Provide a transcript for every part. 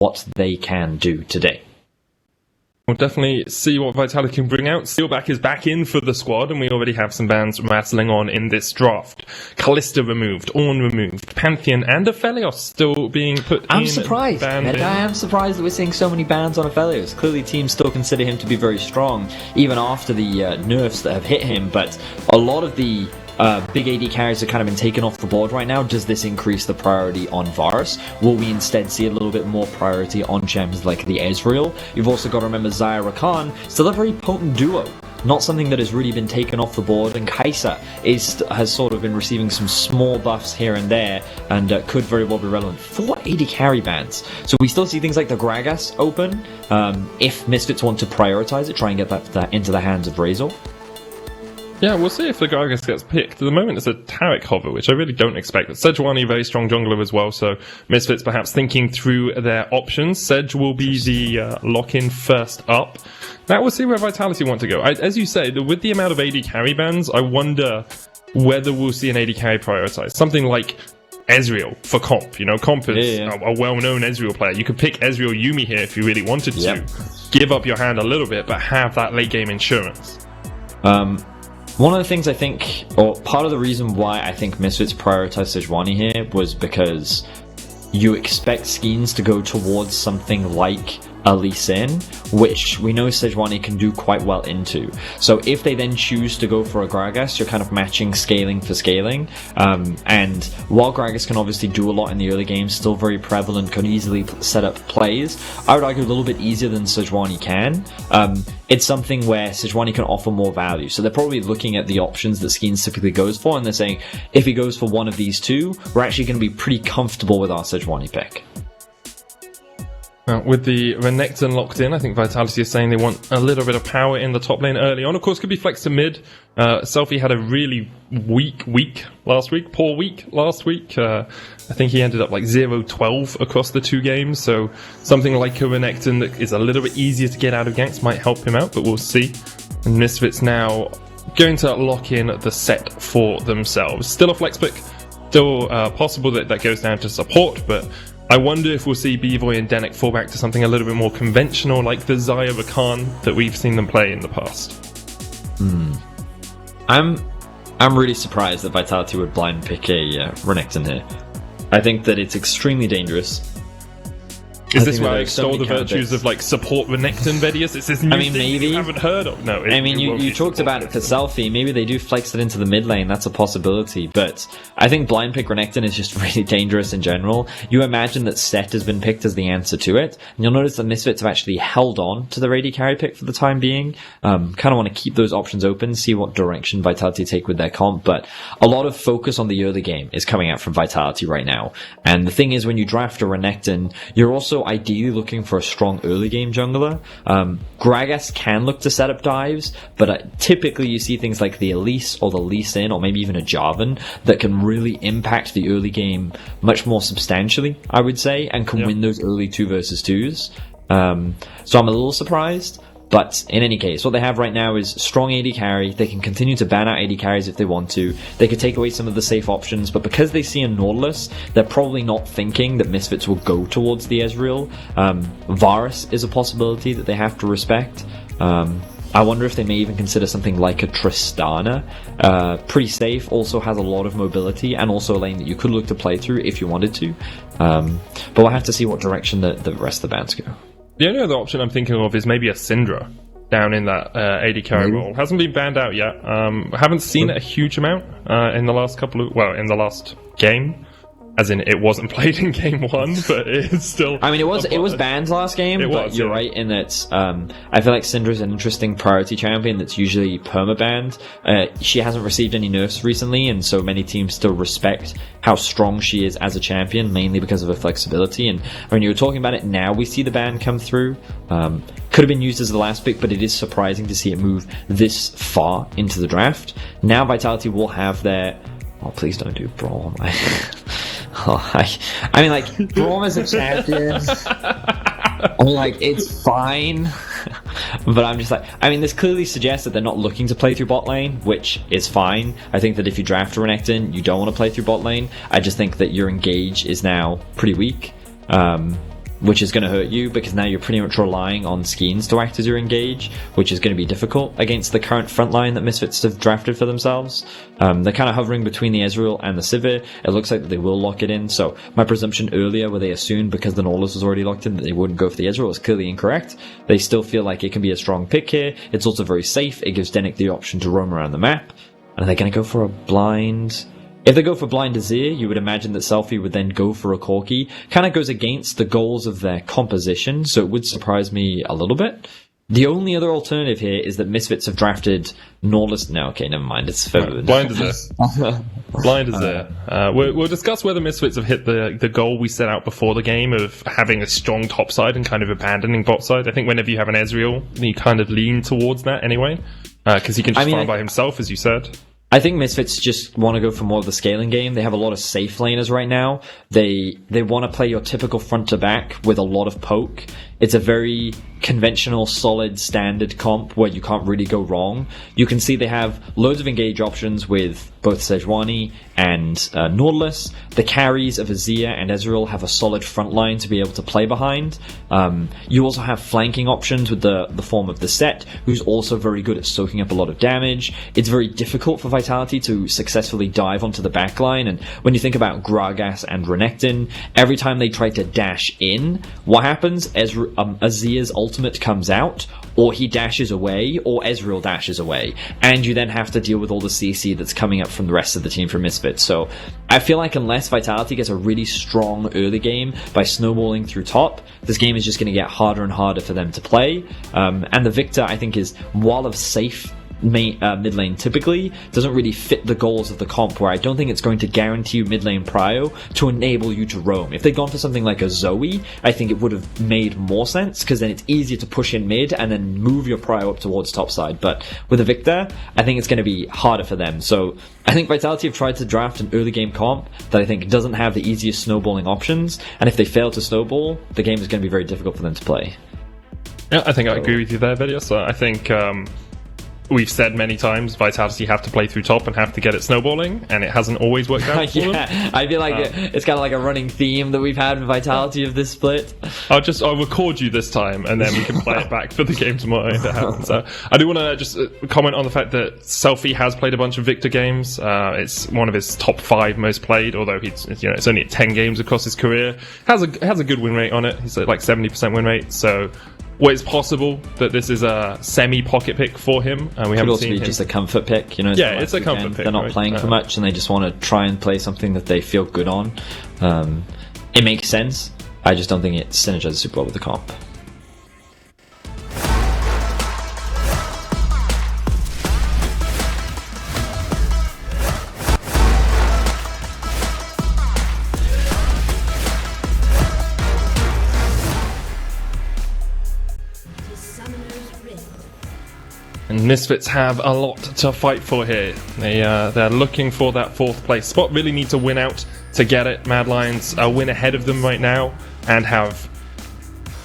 what they can do today. We'll definitely see what Vitality can bring out. Steelback is back in for the squad, and we already have some bans rattling on in this draft. Kalista removed, Ornn removed, Pantheon and Aphelios still being put in. I'm surprised. I am surprised that we're seeing so many bans on Aphelios. Clearly teams still consider him to be very strong, even after the nerfs that have hit him, but a lot of the big AD carries have kind of been taken off the board right now. Does this increase the priority on Varus? Will we instead see a little bit more priority on champions like the Ezreal? You've also got to remember Xayah Rakan, still a very potent duo. Not something that has really been taken off the board, and Kai'Sa has sort of been receiving some small buffs here and there, and could very well be relevant. 4 AD carry bans. So we still see things like the Gragas open, if Misfits want to prioritize it, try and get that into the hands of Razork. Yeah, we'll see if the Gragas gets picked. At the moment, it's a Taric hover, which I really don't expect. Sejuani, very strong jungler as well, so Misfits perhaps thinking through their options. Sej will be the lock-in first up. Now we'll see where Vitality want to go. As you say, with the amount of AD carry bans, I wonder whether we'll see an AD carry prioritized. Something like Ezreal for comp. You know, comp is a well-known Ezreal player. You could pick Ezreal Yuumi here if you really wanted to. Give up your hand a little bit, but have that late-game insurance. One of the things I think, or part of the reason why I think Misfits prioritized Sejuani here was because you expect Skeanz to go towards something like a Lee Sin, which we know Sejuani can do quite well into. So if they then choose to go for a Gragas, you're kind of matching scaling for scaling. And while Gragas can obviously do a lot in the early game, still very prevalent, can easily set up plays, I would argue a little bit easier than Sejuani can. It's something where Sejuani can offer more value. So they're probably looking at the options that Skeanz typically goes for, and they're saying, if he goes for one of these two, we're actually going to be pretty comfortable with our Sejuani pick. Now, with the Renekton locked in, I think Vitality is saying they want a little bit of power in the top lane early on. Of course, could be flexed to mid. Selfie had a really poor week last week. I think he ended up like 0-12 across the 2 games, so something like a Renekton that is a little bit easier to get out of ganks might help him out, but we'll see. And Misfits now going to lock in the set for themselves. Still a flex pick, still possible that goes down to support, but I wonder if we'll see Bvoy and Denyk fall back to something a little bit more conventional, like the Xayah Rakan that we've seen them play in the past. I'm really surprised that Vitality would blind pick a Renekton here. I think that it's extremely dangerous. Is this where I extol the virtues of like support Renekton, Vedius? It's this new thing maybe you haven't heard of. No, you talked about it for Selfie. Maybe they do flex it into the mid lane. That's a possibility. But I think blind pick Renekton is just really dangerous in general. You imagine that Set has been picked as the answer to it, and you'll notice that Misfits have actually held on to the AD carry pick for the time being. Kind of want to keep those options open, see what direction Vitality take with their comp. But a lot of focus on the early game is coming out from Vitality right now. And the thing is, when you draft a Renekton, you're also ideally looking for a strong early game jungler. Gragas can look to set up dives, but typically you see things like the Elise or the Lee Sin or maybe even a Jarvan that can really impact the early game much more substantially, I would say, and can win those early 2 versus 2s. So I'm a little surprised. But in any case, what they have right now is strong AD carry. They can continue to ban out AD carries if they want to. They could take away some of the safe options, but because they see a Nautilus, they're probably not thinking that Misfits will go towards the Ezreal. Varus is a possibility that they have to respect. I wonder if they may even consider something like a Tristana. Pretty safe, also has a lot of mobility, and also a lane that you could look to play through if you wanted to. But we'll have to see what direction the rest of the bans go. The only other option I'm thinking of is maybe a Syndra down in that AD carry role. Hasn't been banned out yet. Haven't seen it a huge amount in the last in the last game. As in, it wasn't played in game 1, but it's still... I mean, it was banned last game, but you're right in that I feel like Syndra's an interesting priority champion that's usually perma-banned. She hasn't received any nerfs recently, and so many teams still respect how strong she is as a champion, mainly because of her flexibility. And when you were talking about it, now we see the ban come through. Could have been used as the last pick, but it is surprising to see it move this far into the draft. Now Vitality will have their... Oh, please don't do Braum. I mean, like, Braum is a champion. I'm like, it's fine. But I'm just like, I mean, this clearly suggests that they're not looking to play through bot lane, which is fine. I think that if you draft a Renekton, you don't want to play through bot lane. I just think that your engage is now pretty weak. which is going to hurt you because now you're pretty much relying on Skeanz to act as your engage, which is going to be difficult against the current front line that Misfits have drafted for themselves. They're kind of hovering between the Ezreal and the Sivir. It looks like that they will lock it in, so my presumption earlier where they assumed because the Nautilus was already locked in that they wouldn't go for the Ezreal is clearly incorrect. They still feel like it can be a strong pick here. It's also very safe. It gives Denyk the option to roam around the map. And are they going to go for a blind? If they go for blind Azir, you would imagine that Selfie would then go for a Corki. Kind of goes against the goals of their composition, so it would surprise me a little bit. The only other alternative here is that Misfits have drafted Nautilus. No, okay, never mind. It's Febiven. Blind Azir. Blind Azir. We'll discuss whether Misfits have hit the goal we set out before the game of having a strong top side and kind of abandoning bot side. I think whenever you have an Ezreal, you kind of lean towards that anyway, because he can just farm by himself, as you said. I think Misfits just want to go for more of the scaling game. They have a lot of safe laners right now. They want to play your typical front to back with a lot of poke. It's a very conventional, solid, standard comp where you can't really go wrong. You can see they have loads of engage options with both Sejuani and Nautilus. The carries of Azir and Ezreal have a solid front line to be able to play behind. You also have flanking options with the form of the Set, who's also very good at soaking up a lot of damage. It's very difficult for Vitality to successfully dive onto the backline, and when you think about Gragas and Renekton, every time they try to dash in, what happens? Azir's ultimate comes out, or he dashes away, or Ezreal dashes away, and you then have to deal with all the CC that's coming up from the rest of the team from Misfits. So I feel like unless Vitality gets a really strong early game by snowballing through top, this game is just going to get harder and harder for them to play. And the Victor, I think, is, while of safe mid lane typically, doesn't really fit the goals of the comp, where I don't think it's going to guarantee you mid lane prio to enable you to roam. If they'd gone for something like a Zoe, I think it would have made more sense, because then it's easier to push in mid and then move your prio up towards top side. But with a Victor, I think it's going to be harder for them. So I think Vitality have tried to draft an early game comp that I think doesn't have the easiest snowballing options, and if they fail to snowball, the game is going to be very difficult for them to play. Yeah, I think I agree with you there, Vidius. I think we've said many times Vitality have to play through top and have to get it snowballing, and it hasn't always worked out for them. I feel like it's kind of like a running theme that we've had with Vitality of this split. I'll record you this time, and then we can play it back for the game tomorrow if it happens. I do want to just comment on the fact that Selfie has played a bunch of Victor games. It's one of his top 5 most played, although it's only at 10 games across his career. Has a good win rate on it. He's at like 70% win rate, so it's possible that this is a semi-pocket pick for him, and we haven't seen him. Just a comfort pick, it's a comfort pick. They're not playing for much, and they just want to try and play something that they feel good on. It makes sense. I just don't think it synergizes super well with the comp. And Misfits have a lot to fight for here. They're looking for that 4th place spot. Really need to win out to get it. Mad Lions are win ahead of them right now and have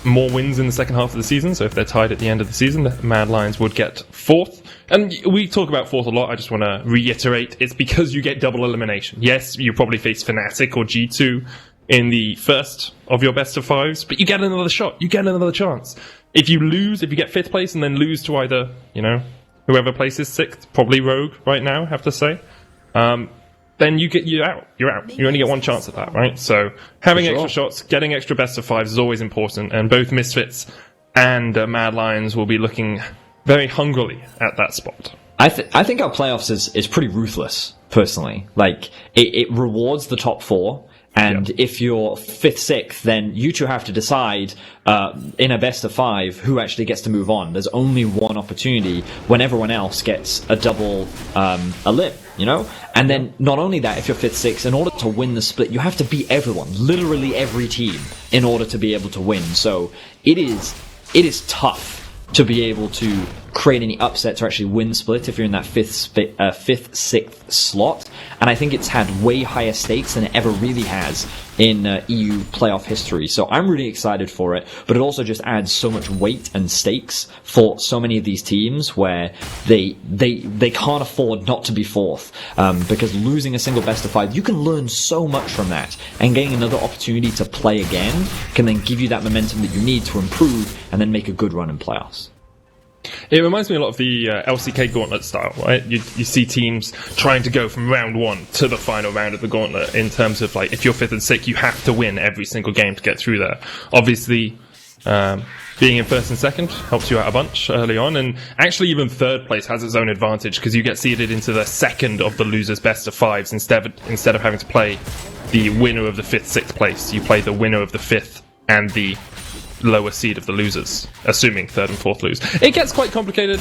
more wins in the second half of the season. So if they're tied at the end of the season, the Mad Lions would get 4th. And we talk about 4th a lot. I just want to reiterate, it's because you get double elimination. Yes, you probably face Fnatic or G2 in the first of your best of 5s, but you get another shot. You get another chance. If you get 5th place and then lose to either, whoever places 6th, probably Rogue right now, have to say, then you're out. You're out. You only get one chance at that, right? So having extra shots, getting extra best of 5s is always important, and both Misfits and Mad Lions will be looking very hungrily at that spot. I think our playoffs is pretty ruthless, personally. Like, it rewards the top 4. And if you're 5th, 6th, then you two have to decide in a best of 5 who actually gets to move on. There's only one opportunity when everyone else gets a double elim, And then not only that, if you're 5th, 6th, in order to win the split, you have to beat everyone, literally every team, in order to be able to win. So it is tough to be able to create any upset to actually win split if you're in that 5th, 6th slot. and I think it's had way higher stakes than it ever really has in EU playoff history. So I'm really excited for it, but it also just adds so much weight and stakes for so many of these teams where they can't afford not to be fourth, because losing a single best of 5, you can learn so much from that, and getting another opportunity to play again can then give you that momentum that you need to improve and then make a good run in playoffs. It reminds me a lot of the LCK Gauntlet style, right? You see teams trying to go from round 1 to the final round of the Gauntlet in terms of, like, if you're 5th and 6th, you have to win every single game to get through there. Obviously, being in 1st and 2nd helps you out a bunch early on, and actually even 3rd place has its own advantage because you get seeded into the 2nd of the losers' best of 5s instead of having to play the winner of the 5th, 6th place. You play the winner of the 5th and the lower seed of the losers, assuming 3rd and 4th lose. It gets quite complicated.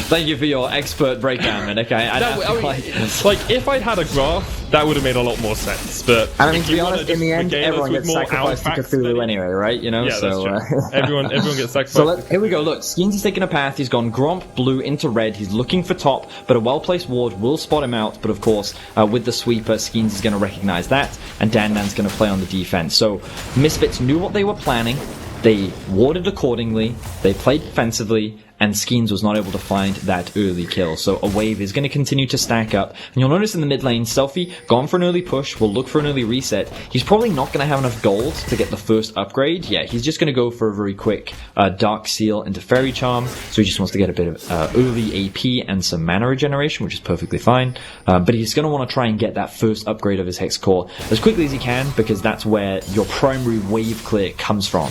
Thank you for your expert breakdown, Denyk. Like, if I'd had a graph, that would have made a lot more sense. But I mean, to be honest, in the end, everyone gets sacrificed to Cthulhu anyway, right? You know, yeah, so that's true. Everyone gets sacrificed. So here we go. Look, Skeanz is taking a path. He's gone Gromp blue into red. He's looking for top, but a well-placed ward will spot him out. But of course, with the sweeper, Skeanz is going to recognize that, and DanDan's going to play on the defense. So Misfits knew what they were planning. They warded accordingly. They played defensively, and Skeanz was not able to find that early kill. So a wave is going to continue to stack up. And you'll notice in the mid lane, Selfie gone for an early push, will look for an early reset. He's probably not going to have enough gold to get the first upgrade. Yeah, he's just going to go for a very quick Dark Seal into Fairy Charm. So he just wants to get a bit of early AP and some mana regeneration, which is perfectly fine. But he's going to want to try and get that first upgrade of his Hex Core as quickly as he can, because that's where your primary wave clear comes from.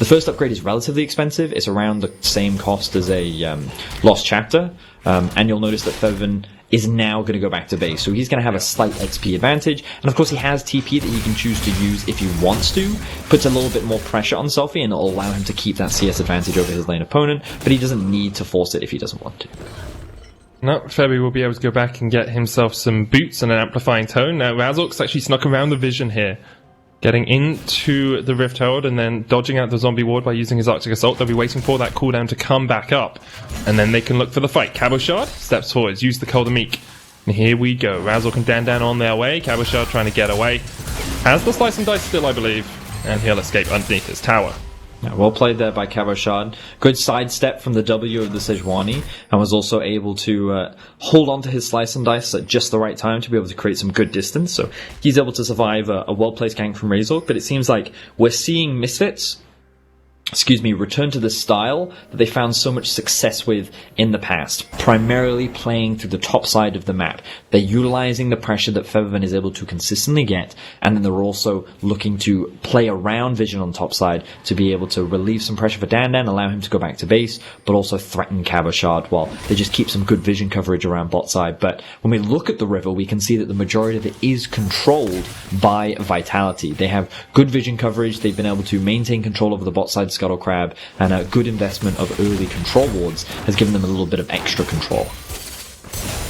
The first upgrade is relatively expensive. It's around the same cost as a Lost Chapter. And you'll notice that Febiven is now going to go back to base. So he's going to have a slight XP advantage. And of course he has TP that he can choose to use if he wants to. Puts a little bit more pressure on Selfie and it'll allow him to keep that CS advantage over his lane opponent. But he doesn't need to force it if he doesn't want to. No, Febi will be able to go back and get himself some boots and an amplifying tone. Now Razork's actually snuck around the vision here, getting into the Rift Herald and then dodging out the zombie ward by using his Arctic Assault. They'll be waiting for that cooldown to come back up, and then they can look for the fight. Cabochard steps forwards, use the Cold and Meek. And here we go. Razork and DanDan on their way. Cabochard trying to get away. Has the Slice and Dice still, I believe, and he'll escape underneath his tower. Yeah, well played there by Cabochard. Good sidestep from the W of the Sejuani, and was also able to hold on to his Slice and Dice at just the right time to be able to create some good distance. So he's able to survive a well-placed gank from Razork, but it seems like we're seeing Misfits return to the style that they found so much success with in the past, primarily playing through the top side of the map. They're utilizing the pressure that Febiven is able to consistently get, and then they're also looking to play around Vision on top side to be able to relieve some pressure for DanDan, allow him to go back to base, but also threaten Cabochard while they just keep some good vision coverage around bot side. But when we look at the river, we can see that the majority of it is controlled by Vitality. They have good vision coverage, they've been able to maintain control over the bot side Scuttle Crab, and a good investment of early control wards has given them a little bit of extra control.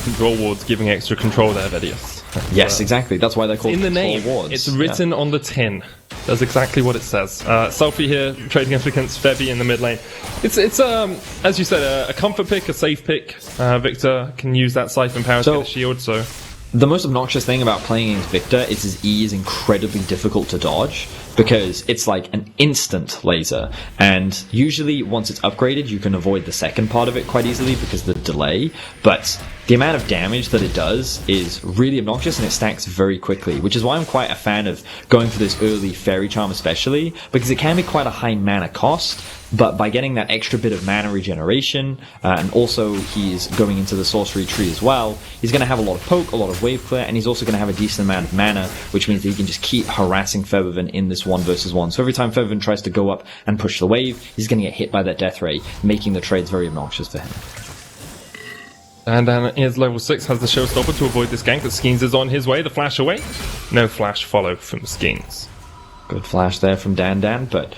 Control wards giving extra control there, Vedius. Yes, exactly. That's why they're called in the control name. wards. It's written on the tin. That's exactly what it says. Selfie here, trading up against Febi in the mid lane. It's as you said, a comfort pick, a safe pick. Victor can use that Siphon power to get a shield, so... The most obnoxious thing about playing against Victor is his E is incredibly difficult to dodge, because it's like an instant laser, and usually once it's upgraded you can avoid the second part of it quite easily because of the delay, but the amount of damage that it does is really obnoxious and it stacks very quickly, which is why I'm quite a fan of going for this early Fairy Charm especially, because it can be quite a high mana cost, but by getting that extra bit of mana regeneration, and also he's going into the sorcery tree as well, he's going to have a lot of poke, a lot of wave clear, and he's also going to have a decent amount of mana, which means that he can just keep harassing Febiven in this 1 versus 1. So every time Febiven tries to go up and push the wave, he's going to get hit by that death ray, making the trades very obnoxious for him. And is level 6, has the showstopper to avoid this gank, that Skeanz is on his way, the flash away. No flash follow from Skeanz. Good flash there from DanDan, but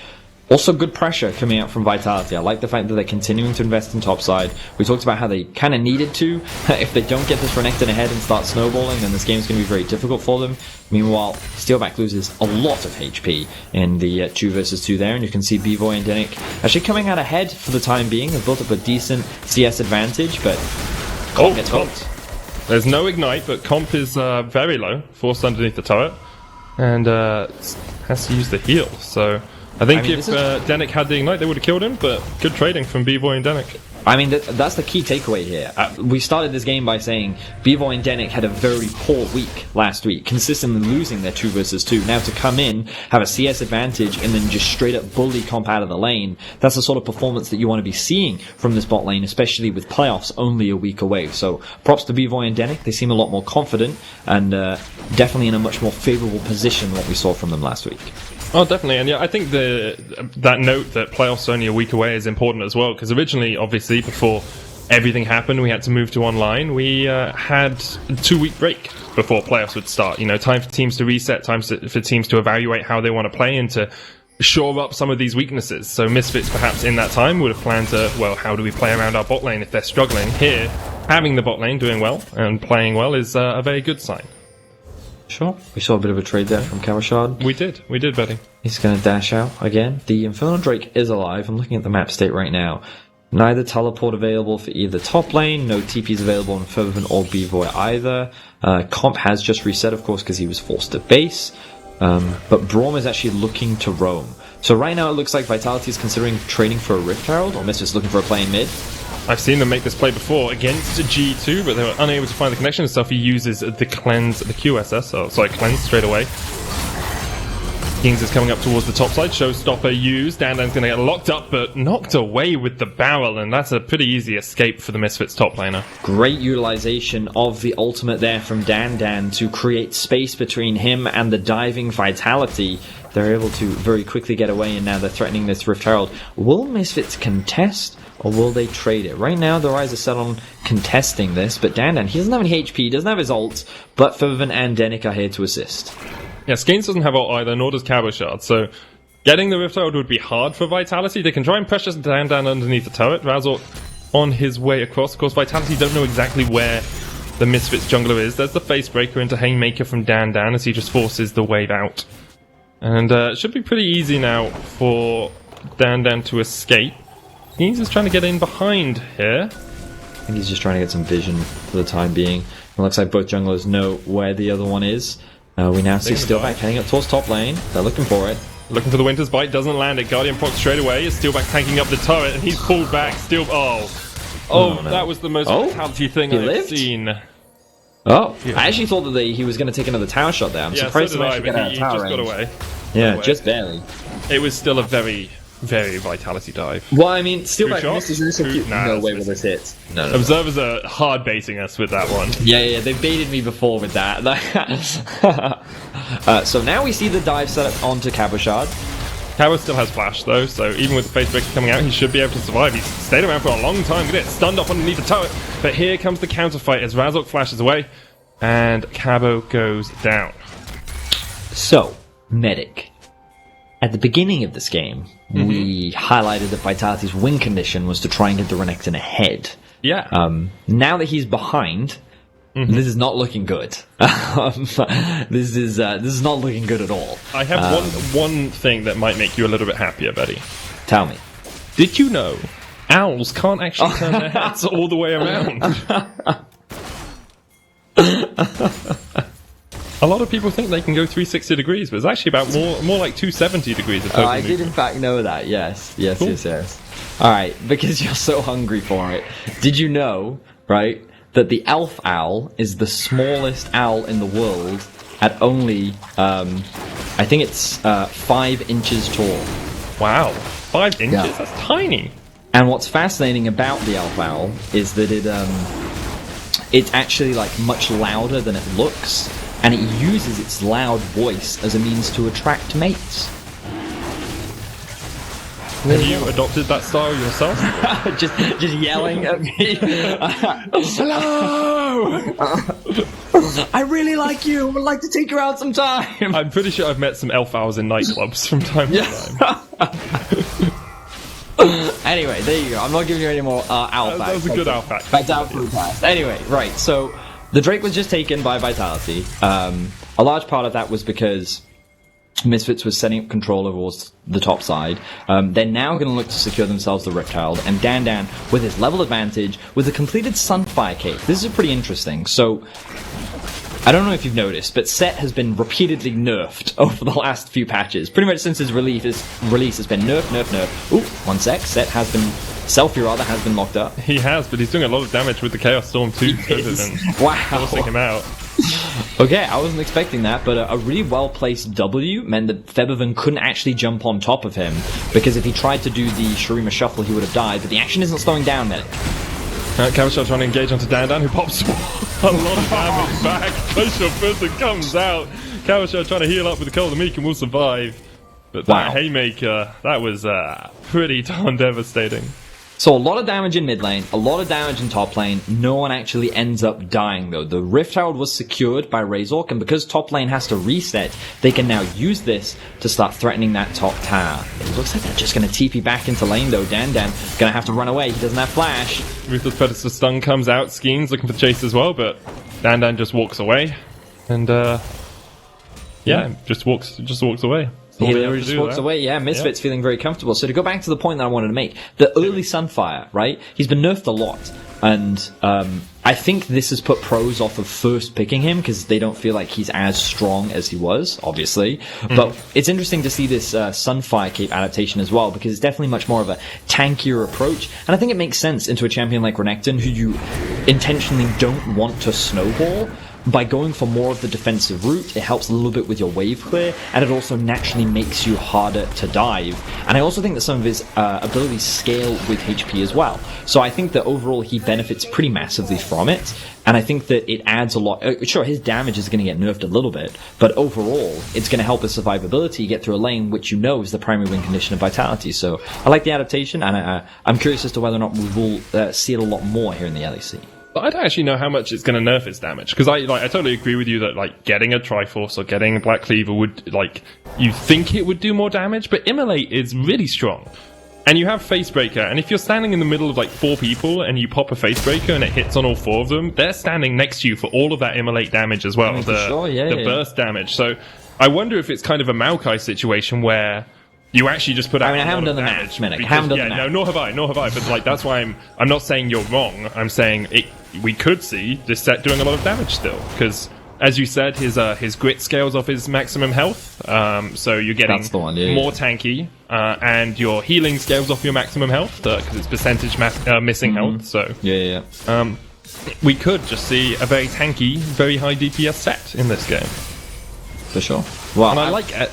also good pressure coming out from Vitality. I like the fact that they're continuing to invest in topside. We talked about how they kind of needed to. If they don't get this Renekton ahead and start snowballing, then this game's going to be very difficult for them. Meanwhile, Steelback loses a lot of HP in the 2 versus 2 there, and you can see Bvoy and Denyk actually coming out ahead for the time being. They've built up a decent CS advantage, but gets hooked. There's no ignite, but comp is very low, forced underneath the turret, and has to use the heal. So I think if Denyk had the ignite, they would have killed him, but good trading from Bvoy and Denyk. I mean, that's the key takeaway here. We started this game by saying Bvoy and Denyk had a very poor week last week, consistently losing their 2 versus 2. Now to come in, have a CS advantage, and then just straight up bully comp out of the lane, that's the sort of performance that you want to be seeing from this bot lane, especially with playoffs only a week away. So props to Bvoy and Denyk. They seem a lot more confident, and definitely in a much more favorable position than what we saw from them last week. Oh, definitely, and yeah, I think that note that playoffs are only a week away is important as well, because originally, obviously, before everything happened, we had to move to online. We had a 2-week break before playoffs would start. You know, time for teams to reset, time for teams to evaluate how they want to play and to shore up some of these weaknesses. So Misfits, perhaps in that time, would have planned to, well, how do we play around our bot lane if they're struggling? Here, having the bot lane doing well and playing well is a very good sign. Sure. We saw a bit of a trade there from Cabochard. We did, buddy. He's going to dash out again. The Infernal Drake is alive. I'm looking at the map state right now. Neither teleport available for either top lane. No TPs available on Febiven or Bvoy either. Comp has just reset, of course, because he was forced to base. But Braum is actually looking to roam. So right now it looks like Vitality is considering trading for a Rift Herald, or Misfits looking for a play in mid. I've seen them make this play before against G2, but they were unable to find the connection. Selfie uses the cleanse, the QSS, cleanse straight away. Skeanz is coming up towards the top side. Showstopper used. Dandan's going to get locked up, but knocked away with the barrel, and that's a pretty easy escape for the Misfits top laner. Great utilization of the ultimate there from Dandan to create space between him and the diving Vitality. They're able to very quickly get away, and now they're threatening this Rift Herald. Will Misfits contest, or will they trade it? Right now, their eyes are set on contesting this, but Dandan, he doesn't have any HP, doesn't have his ult, but Febiven and Denyk are here to assist. Yeah, Skeanz doesn't have ult either, nor does Cabochard, so getting the Rift Herald would be hard for Vitality. They can try and pressure Dandan underneath the turret. Razork on his way across. Of course, Vitality don't know exactly where the Misfits jungler is. There's the Facebreaker into Haymaker from Dandan as he just forces the wave out. And it should be pretty easy now for Dandan to escape. Skeanz is trying to get in behind here. I think he's just trying to get some vision for the time being. It looks like both junglers know where the other one is. We now see Steelback heading up towards top lane. They're looking for it. Looking for the Winter's Bite, doesn't land it. Guardian proc straight away. Steelback tanking up the turret, and he's pulled back. Oh, no. That was the most Vitality thing I've seen. Oh, yeah. I actually thought that he was going to take another tower shot there. I'm surprised he actually got out of tower range. Got away. Yeah, just barely. It was still a very, very Vitality dive. Well, I mean, Steelback missed his initial Q. No way with this hit. No. Observers are hard baiting us with that one. Yeah, they baited me before with that. So now we see the dive set up onto Cabochard. Cabo still has flash though, so even with the Facebreaker coming out, he should be able to survive. He's stayed around for a long time, get it stunned up underneath the turret. But here comes the counterfight as Razork flashes away, and Cabo goes down. So, Medic. At the beginning of this game, we highlighted that Vitality's win condition was to try and get the Renekton ahead. Yeah. Now that he's behind, this is not looking good. This is not looking good at all. I have one thing that might make you a little bit happier, Betty. Tell me. Did you know owls can't actually turn their heads all the way around? A lot of people think they can go 360 degrees, but it's actually about more like 270 degrees. Of I did in fact know that. Yes. Cool. Yes. All right, because you're so hungry for it. Did you know, right, that the elf owl is the smallest owl in the world at only, I think it's 5 inches tall. Wow, 5 inches? Yeah. That's tiny. And what's fascinating about the elf owl is that it's actually like much louder than it looks, and it uses its loud voice as a means to attract mates. Have you adopted that style yourself? just yelling at me. Hello! I really like you. I would like to take you out sometime. I'm pretty sure I've met some elf owls in nightclubs from time to time. Anyway, there you go. I'm not giving you any more owl facts. That was a good owl fact. Back down for the past. Anyway, right. So the Drake was just taken by Vitality. A large part of that was because Misfits was setting up control towards the top side. They're now going to look to secure themselves the Rift-Herald, and Dan, with his level advantage, with a completed Sunfire Cape. This is pretty interesting. So, I don't know if you've noticed, but Set has been repeatedly nerfed over the last few patches. Pretty much since his release has been nerf. Ooh, one sec. Selfie has been locked up. He has, but he's doing a lot of damage with the Chaos Storm too. Wow. Forcing him out. Okay, I wasn't expecting that, but a really well-placed W meant that Febiven couldn't actually jump on top of him, because if he tried to do the Shurima Shuffle, he would have died, but the action isn't slowing down, Medic. Cabochard trying to engage onto Dan, who pops a lot of damage back. Glacial Person comes out. Cabochard trying to heal up with the Cold of Meek and will survive. But that Haymaker, that was pretty darn devastating. So a lot of damage in mid lane, a lot of damage in top lane. No one actually ends up dying though. The Rift Herald was secured by Razork, and because top lane has to reset, they can now use this to start threatening that top tower. It looks like they're just going to TP back into lane though. Dan going to have to run away. He doesn't have flash. Ruthless Predator stun comes out. Skeanz looking for chase as well, but Dan just walks away, and just walks away. He just walks away, yeah. Misfits feeling very comfortable. So to go back to the point that I wanted to make, the early Sunfire, right? He's been nerfed a lot, and I think this has put pros off of first picking him because they don't feel like he's as strong as he was, obviously. But it's interesting to see this Sunfire Cape adaptation as well, because it's definitely much more of a tankier approach, and I think it makes sense into a champion like Renekton, who you intentionally don't want to snowball. By going for more of the defensive route, it helps a little bit with your wave clear, and it also naturally makes you harder to dive. And I also think that some of his abilities scale with HP as well. So I think that overall he benefits pretty massively from it, and I think that it adds a lot. Sure, his damage is going to get nerfed a little bit, but overall it's going to help his survivability get through a lane, which you know is the primary win condition of Vitality. So I like the adaptation, and I'm curious as to whether or not we will see it a lot more here in the LEC. But I don't actually know how much it's going to nerf its damage, because I totally agree with you that getting a Triforce or getting a Black Cleaver would you think it would do more damage, but Immolate is really strong, and you have Facebreaker, and if you're standing in the middle of 4 people and you pop a Facebreaker and it hits on all 4 of them, they're standing next to you for all of that Immolate damage as well, the burst damage. So I wonder if it's kind of a Maokai situation where you actually just put out. I haven't done the match, Medic. No, nor have I. But that's why I'm not saying you're wrong. I'm saying we could see this set doing a lot of damage still, because as you said, his grit scales off his maximum health. So you're getting more tanky, and your healing scales off your maximum health because it's percentage missing health. So we could just see a very tanky, very high DPS set in this game. For sure. Well, and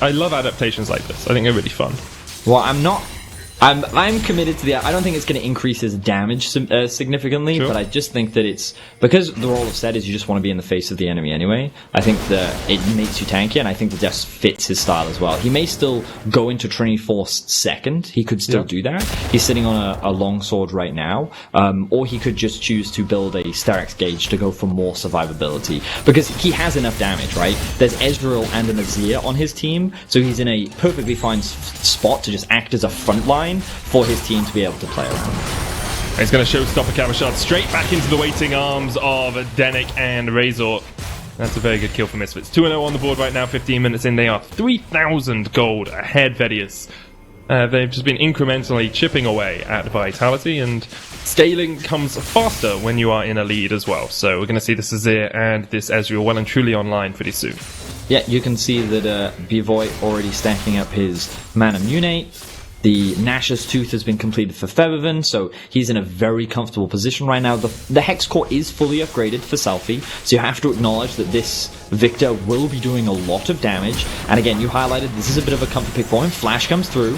I love adaptations like this. I think they're really fun. Well, I'm committed to I don't think it's going to increase his damage significantly, but I just think that it's because the role of Set is you just want to be in the face of the enemy anyway. I think that it makes you tanky, and I think that just fits his style as well. He may still go into Trinity Force second. He could still do that. He's sitting on a longsword right now, or he could just choose to build a Sterak's Gauge to go for more survivability, because he has enough damage, right? There's Ezreal and an Azir on his team, so he's in a perfectly fine spot to just act as a front line for his team to be able to play around. He's going to showstopper Cabochard straight back into the waiting arms of Denyk and Razork. That's a very good kill for Misfits. 2-0 on the board right now, 15 minutes in. They are 3,000 gold ahead, Vedius. They've just been incrementally chipping away at Vitality, and scaling comes faster when you are in a lead as well. So we're going to see this Azir and this Ezreal well and truly online pretty soon. Yeah, you can see that Bvoy already stacking up his Mana Munate. The Nash's Tooth has been completed for Febiven, so he's in a very comfortable position right now. The Hex Core is fully upgraded for Selfie, so you have to acknowledge that this Victor will be doing a lot of damage. And again, you highlighted this is a bit of a comfort pick for him. Flash comes through.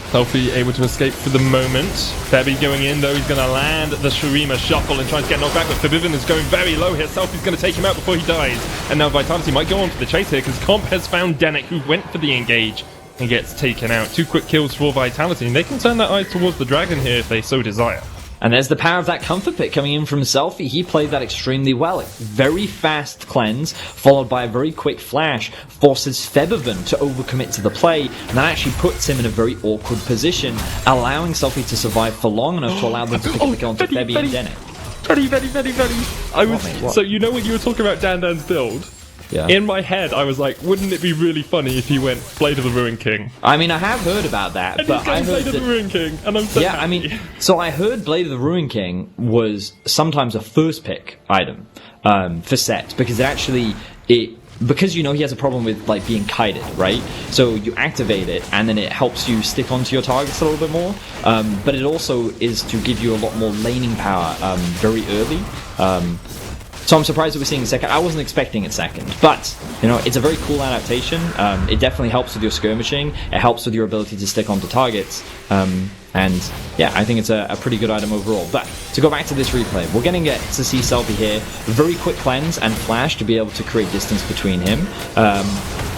Selfie able to escape for the moment. Febby going in, though. He's going to land the Shurima Shuffle and try to get knocked back, but Febiven is going very low here. Selfie's going to take him out before he dies. And now Vitality might go on for the chase here, because Comp has found Denyk, who went for the engage and gets taken out. 2 quick kills for Vitality, and they can turn their eyes towards the dragon here if they so desire. And there's the power of that comfort pick coming in from Selfie. He played that extremely well. Very fast cleanse, followed by a very quick flash, forces Febiven to overcommit to the play, and that actually puts him in a very awkward position, allowing Selfie to survive for long enough to allow them to pick up the kill onto Febby and Denyk. Very. So you know when you were talking about Dan's build? Yeah. In my head, I was like, wouldn't it be really funny if he went Blade of the Ruin King? I mean, I have heard about that, And but he's I going heard Blade of the Ruin King, and I'm so happy. I mean, so I heard Blade of the Ruin King was sometimes a first pick item for set, because because he has a problem with like being kited, right? So you activate it, and then it helps you stick onto your targets a little bit more. But it also is to give you a lot more laning power very early. So I'm surprised that we're seeing second. I wasn't expecting it second, but it's a very cool adaptation. It definitely helps with your skirmishing. It helps with your ability to stick onto targets. And yeah, I think it's a pretty good item overall. But to go back to this replay, we're going to get to see Selfie here. Very quick cleanse and flash to be able to create distance between him.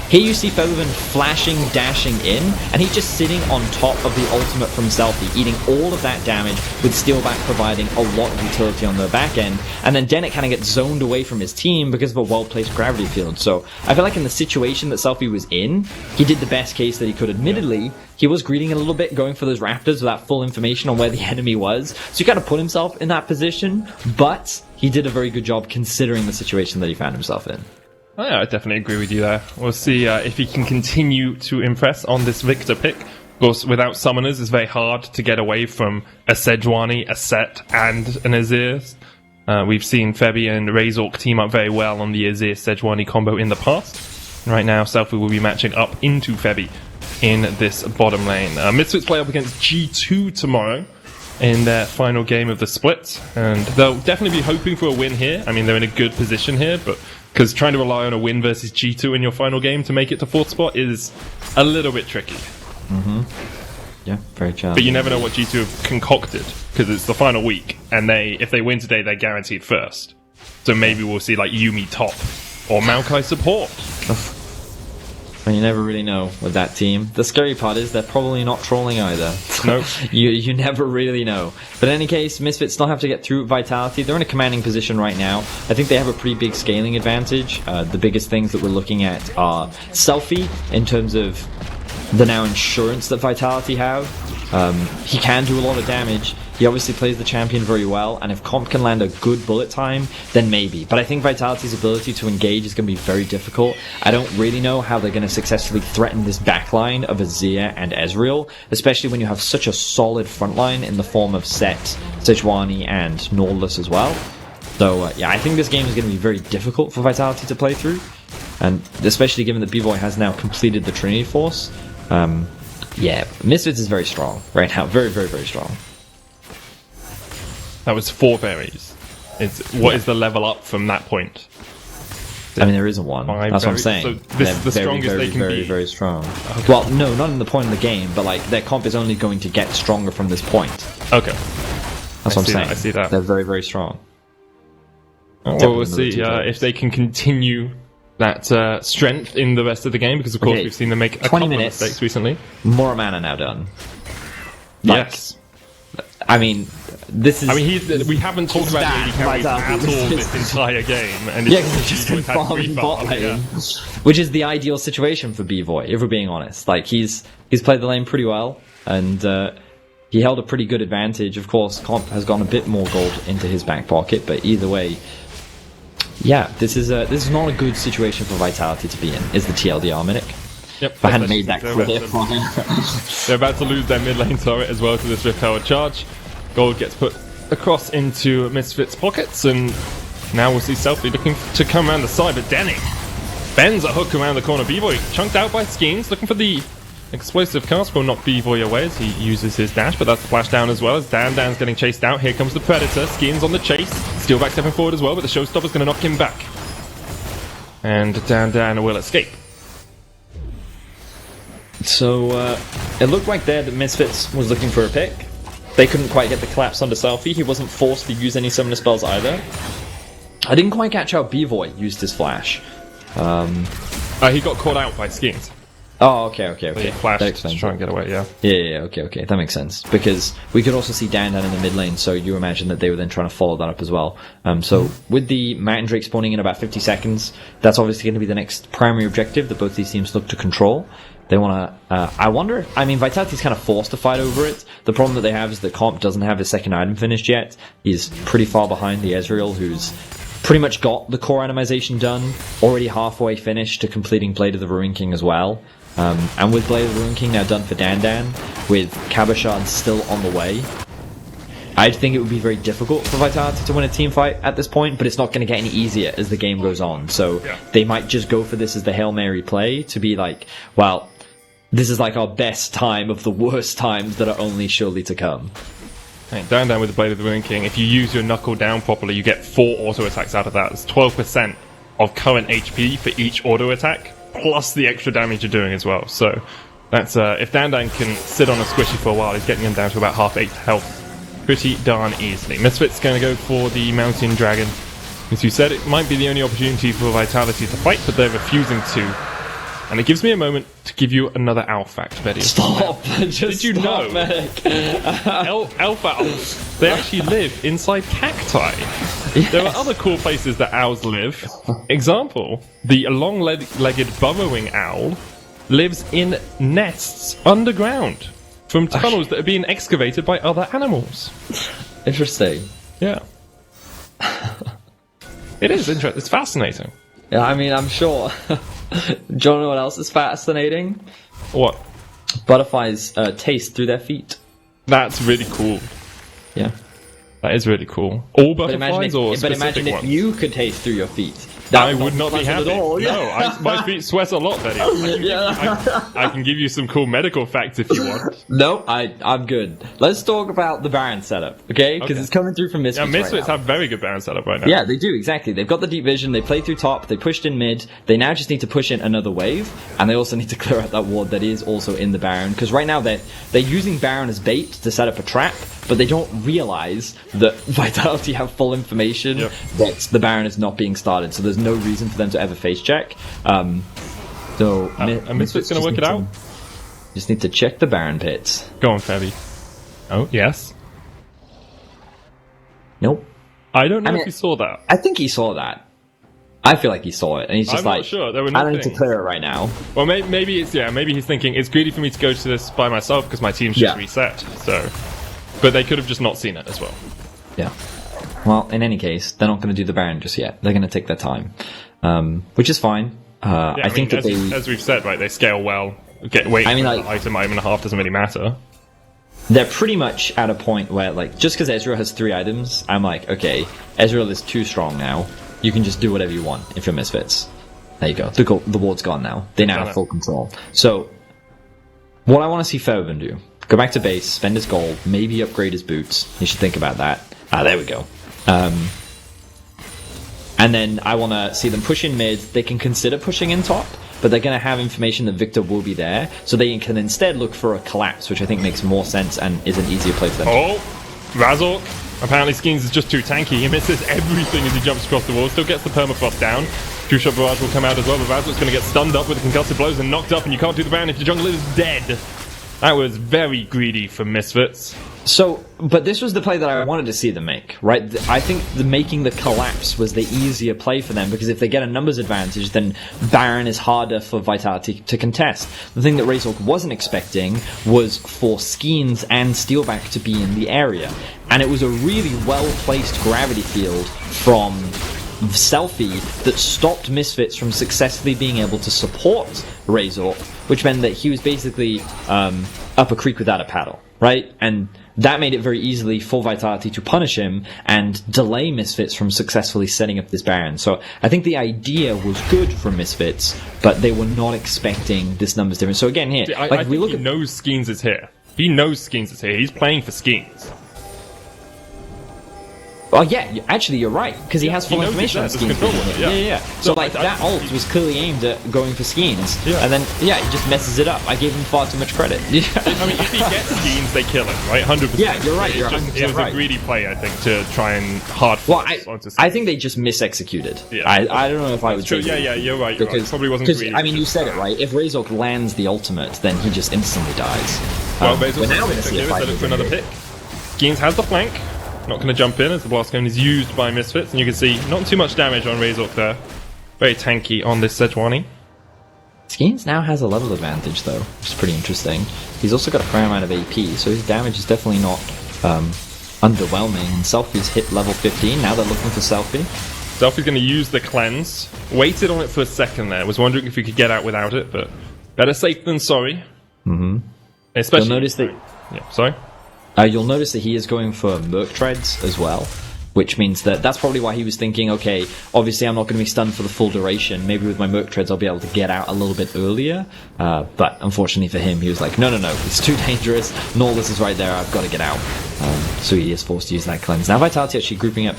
Here you see Febiven flashing, dashing in, and he's just sitting on top of the ultimate from Selfie, eating all of that damage, with Steelback providing a lot of utility on the back end. And then Denyk kind of gets zoned away from his team because of a well-placed gravity field. So I feel like in the situation that Selfie was in, he did the best case that he could. Admittedly, he was greeding a little bit, going for those raptors without full information on where the enemy was. So he kind of put himself in that position, but he did a very good job considering the situation that he found himself in. Oh, yeah, I definitely agree with you there. We'll see if he can continue to impress on this Victor pick. Of course, without summoners, it's very hard to get away from a Sejuani, a Set, and an Azir. We've seen Febi and Razork team up very well on the Azir-Sejuani combo in the past. Right now, Selfie will be matching up into Febi in this bottom lane. Misfits play up against G2 tomorrow in their final game of the split, and they'll definitely be hoping for a win here. I mean, they're in a good position here, but because trying to rely on a win versus G2 in your final game to make it to 4th spot is a little bit tricky. Mm-hmm. Yeah, very challenging. But you never know what G2 have concocted, because it's the final week, and if they win today, they're guaranteed first. So maybe we'll see like Yuumi top, or Maokai support. Well, you never really know with that team. The scary part is they're probably not trolling either. Nope. You never really know. But in any case, Misfits still have to get through Vitality. They're in a commanding position right now. I think they have a pretty big scaling advantage. The biggest things that we're looking at are Selfie, in terms of the now insurance that Vitality have. He can do a lot of damage. He obviously plays the champion very well, and if Comp can land a good bullet time, then maybe. But I think Vitality's ability to engage is going to be very difficult. I don't really know how they're going to successfully threaten this backline of Azir and Ezreal, especially when you have such a solid frontline in the form of Set, Sejuani, and Nautilus as well. So yeah, I think this game is going to be very difficult for Vitality to play through, and especially given that Bvoy has now completed the Trinity Force. Yeah, Misfits is very strong right now. Very, very, very strong. That was 4 berries. What is the level up from that point? I mean, there isn't one. That's what I'm saying. So this is the strongest they can be. Very, very strong. Okay. Well, no, not in the point of the game, but like their comp is only going to get stronger from this point. Okay. That's what I'm saying. I see that. They're very, very strong. Well, we'll see if they can continue that strength in the rest of the game, because of course we've seen them make a couple of mistakes recently. More mana now done. Yes. I mean, this is... I mean, we haven't talked about the AD carries at all this entire game. And yeah, because he's just been farming bot lane, which is the ideal situation for Bvoy, if we're being honest. Like, he's played the lane pretty well, and he held a pretty good advantage. Of course, Comp has gone a bit more gold into his back pocket, but either way, yeah, this is not a good situation for Vitality to be in, is the TLDR, Minik. Yep, if I hadn't made that clear. They're about to lose their mid lane turret as well to this Rift Tower charge. Gold gets put across into Misfits' pockets, and now we'll see Selfie looking to come around the side, but Denyk bends a hook around the corner. Bvoy chunked out by Skeanz, looking for the explosive cast. Will knock Bvoy away as he uses his dash, but that's the flash down as well as Dan's getting chased out. Here comes the Predator. Skeanz on the chase. Steelback stepping forward as well, but the Showstopper's going to knock him back. And Dan will escape. So, it looked like there that Misfits was looking for a pick. They couldn't quite get the collapse onto Selfie. He wasn't forced to use any summoner spells either. I didn't quite catch how Bvoy used his flash. He got caught out by Skeanz. Oh, okay. He flashed to try and get away, yeah. Yeah, okay. That makes sense. Because we could also see Dan in the mid lane, so you imagine that they were then trying to follow that up as well. So with the Mountain Drake spawning in about 50 seconds, that's obviously going to be the next primary objective that both these teams look to control. They want to... I wonder... I mean, Vitality's kind of forced to fight over it. The problem that they have is that Comp doesn't have his second item finished yet. He's pretty far behind the Ezreal, who's pretty much got the core animation done, already halfway finished to completing Blade of the Ruin King as well. And with Blade of the Ruin King now done for Dan, with Cabochard still on the way, I'd think it would be very difficult for Vitality to win a team fight at this point, but it's not going to get any easier as the game goes on. So they might just go for this as the Hail Mary play to be like, well, this is like our best time of the worst times that are only surely to come. Hey, Dan with the Blade of the Ruin King, if you use your knuckle down properly, you get 4 auto attacks out of that. It's 12% of current HP for each auto attack, plus the extra damage you're doing as well. So that's if Dan can sit on a squishy for a while, he's getting him down to about half 8 health pretty darn easily. Misfits going to go for the Mountain Dragon. As you said, it might be the only opportunity for Vitality to fight, but they're refusing to. And it gives me a moment to give you another owl fact, Betty. Stop! Did you know alpha owls, they actually live inside cacti? Yes. There are other cool places that owls live. Example, the long-legged burrowing owl lives in nests underground from tunnels that are being excavated by other animals. Interesting. Yeah. It is interesting. It's fascinating. Yeah, I mean, I'm sure. Do you know what else is fascinating? What? Butterflies taste through their feet. That's really cool. Yeah. That is really cool. All butterflies or specific ones? But imagine if you could taste through your feet. I would not be happy. At all. No, my feet sweat a lot, Betty. I can give you some cool medical facts if you want. No, I'm good. Let's talk about the Baron setup, okay? Because it's coming through from Misfits. Yeah, Misfits have very good Baron setup right now. Yeah, they do, exactly. They've got the deep vision, they play through top, they pushed in mid, they now just need to push in another wave, and they also need to clear out that ward that is also in the Baron, because right now they're using Baron as bait to set up a trap, but they don't realize that Vitality have full information that the Baron is not being started, so there's no reason for them to ever face check. And Misfits going to work it out? Just need to check the Baron pits. Go on, Febby. Oh, yes. Nope. I don't know if he saw that. I think he saw that. I feel like he saw it, and he's just I'm not sure. There were no I don't need to clear it right now. Well, maybe he's thinking it's greedy for me to go to this by myself because my team's just reset. So, but they could have just not seen it as well. Yeah. Well, in any case, they're not going to do the Baron just yet. They're going to take their time, which is fine. I think that as we've said, right, they scale well. Item and a half doesn't really matter. They're pretty much at a point where, like, just because Ezreal has 3 items, I'm like, okay, Ezreal is too strong now. You can just do whatever you want if you're Misfits. There you go. The ward's gone now. They now have full control. So, what I want to see Febiven do, go back to base, spend his gold, maybe upgrade his boots. You should think about that. There we go. And then I want to see them push in mid. They can consider pushing in top, but they're going to have information that Victor will be there, so they can instead look for a collapse, which I think makes more sense and is an easier play for them. Oh, Razork. Apparently Skeanz is just too tanky. He misses everything as he jumps across the wall, still gets the permafrost down. Two-shot barrage will come out as well, but Razork's going to get stunned up with the concussive blows and knocked up, and you can't do the Baron if your jungler is dead. That was very greedy from Misfits. So, but this was the play that I wanted to see them make, right? I think making the collapse was the easier play for them, because if they get a numbers advantage, then Baron is harder for Vitality to contest. The thing that Razork wasn't expecting was for Skeanz and Steelback to be in the area. And it was a really well-placed gravity field from Selfie that stopped Misfits from successfully being able to support Razork, which meant that he was basically up a creek without a paddle, right? And that made it very easily for Vitality to punish him and delay Misfits from successfully setting up this Baron. So I think the idea was good from Misfits, but they were not expecting this numbers difference. So again, here, I think he knows Skeanz is here. He knows Skeanz is here. He's playing for Skeanz. Oh yeah, actually you're right, because he has full information on Skeanz. Yeah. So like that ult was clearly aimed at going for Skeanz, and then he just messes it up. I gave him far too much credit. I mean, if he gets Skeanz, they kill him, right? 100%. Yeah, you're right. It was a greedy play, I think, to try and hard force onto Skeanz. I think they just misexecuted. Yeah. I don't know if I would say. Yeah, you're right. Because probably wasn't greedy. I mean, you said it right. If Razork lands the ultimate, then he just instantly dies. Well, Razork's now going to see a fight. Look for another pick. Skeanz has the flank. Not going to jump in as the blast cone is used by Misfits, and you can see not too much damage on Razork there. Very tanky on this Sejuani. Skeanz now has a level advantage though, which is pretty interesting. He's also got a fair amount of AP, so his damage is definitely not underwhelming. And Selfie's hit level 15, now they're looking for Selfie. Selfie's going to use the cleanse. Waited on it for a second there. Was wondering if he could get out without it, but better safe than sorry. Mm-hmm. Especially. You'll notice that. Yeah, sorry. You'll notice that he is going for Merc Treads as well, which means that that's probably why he was thinking, okay, obviously I'm not going to be stunned for the full duration. Maybe with my Merc Treads I'll be able to get out a little bit earlier. But unfortunately for him, he was like, no, it's too dangerous. Nautilus is right there. I've got to get out. So he is forced to use that cleanse. Now Vitality actually grouping up.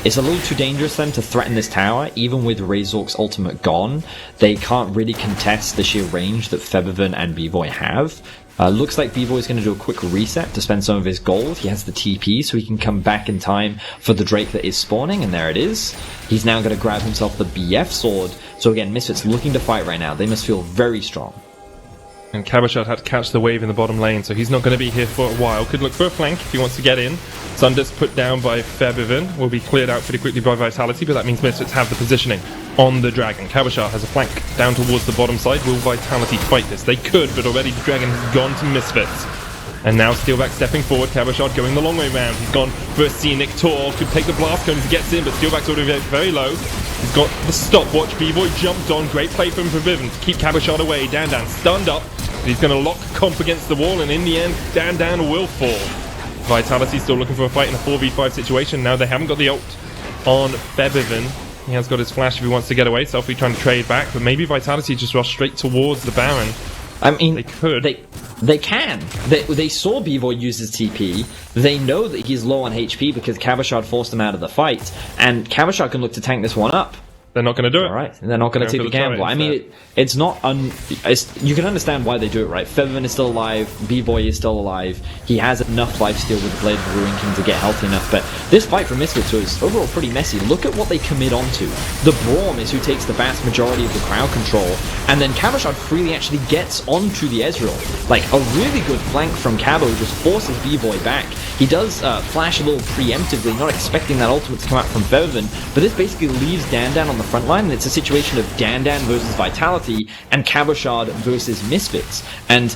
It's a little too dangerous then to threaten this tower. Even with Razork's ultimate gone, they can't really contest the sheer range that Febiven and Bvoy have. Looks like Bvoy is going to do a quick reset to spend some of his gold. He has the TP, so he can come back in time for the Drake that is spawning, and there it is. He's now going to grab himself the BF sword. So again, Misfits looking to fight right now. They must feel very strong. And Cabochard had to catch the wave in the bottom lane, so he's not going to be here for a while. Could look for a flank if he wants to get in. Sundisk put down by Febiven will be cleared out pretty quickly by Vitality, but that means Misfits have the positioning on the Dragon. Cabochard has a flank down towards the bottom side. Will Vitality fight this? They could, but already the Dragon has gone to Misfits. And now Steelback stepping forward, Cabochard going the long way round. He's gone for a scenic tour, could take the blast cone if he gets in, but Steelback's already very low. He's got the stopwatch, Bvoy jumped on, great play from Febiven to keep Cabochard away. Dan stunned up, but he's going to lock Comp against the wall, and in the end, Dan will fall. Vitality still looking for a fight in a 4v5 situation. Now they haven't got the ult on Febiven. He has got his flash if he wants to get away. Selfie trying to trade back, but maybe Vitality just rush straight towards the Baron. I mean, they could. They can. They saw Bvoy use his TP. They know that he's low on HP because Cabochard forced him out of the fight, and Cabochard can look to tank this one up. They're not going to do it. All right, they're not going to take the gamble. I mean, it's not. You can understand why they do it, right? Febiven is still alive. Bvoy is still alive. He has enough lifesteal with the Blade of the Ruin King to get healthy enough. But this fight for Misfits was overall pretty messy. Look at what they commit onto. The Braum is who takes the vast majority of the crowd control, and then Cabochard freely actually gets onto the Ezreal. Like a really good flank from Cabo just forces Bvoy back. He does flash a little preemptively, not expecting that ultimate to come out from Febiven, but this basically leaves Dan on the front line, and it's a situation of Dan versus Vitality and Cabochard versus Misfits. And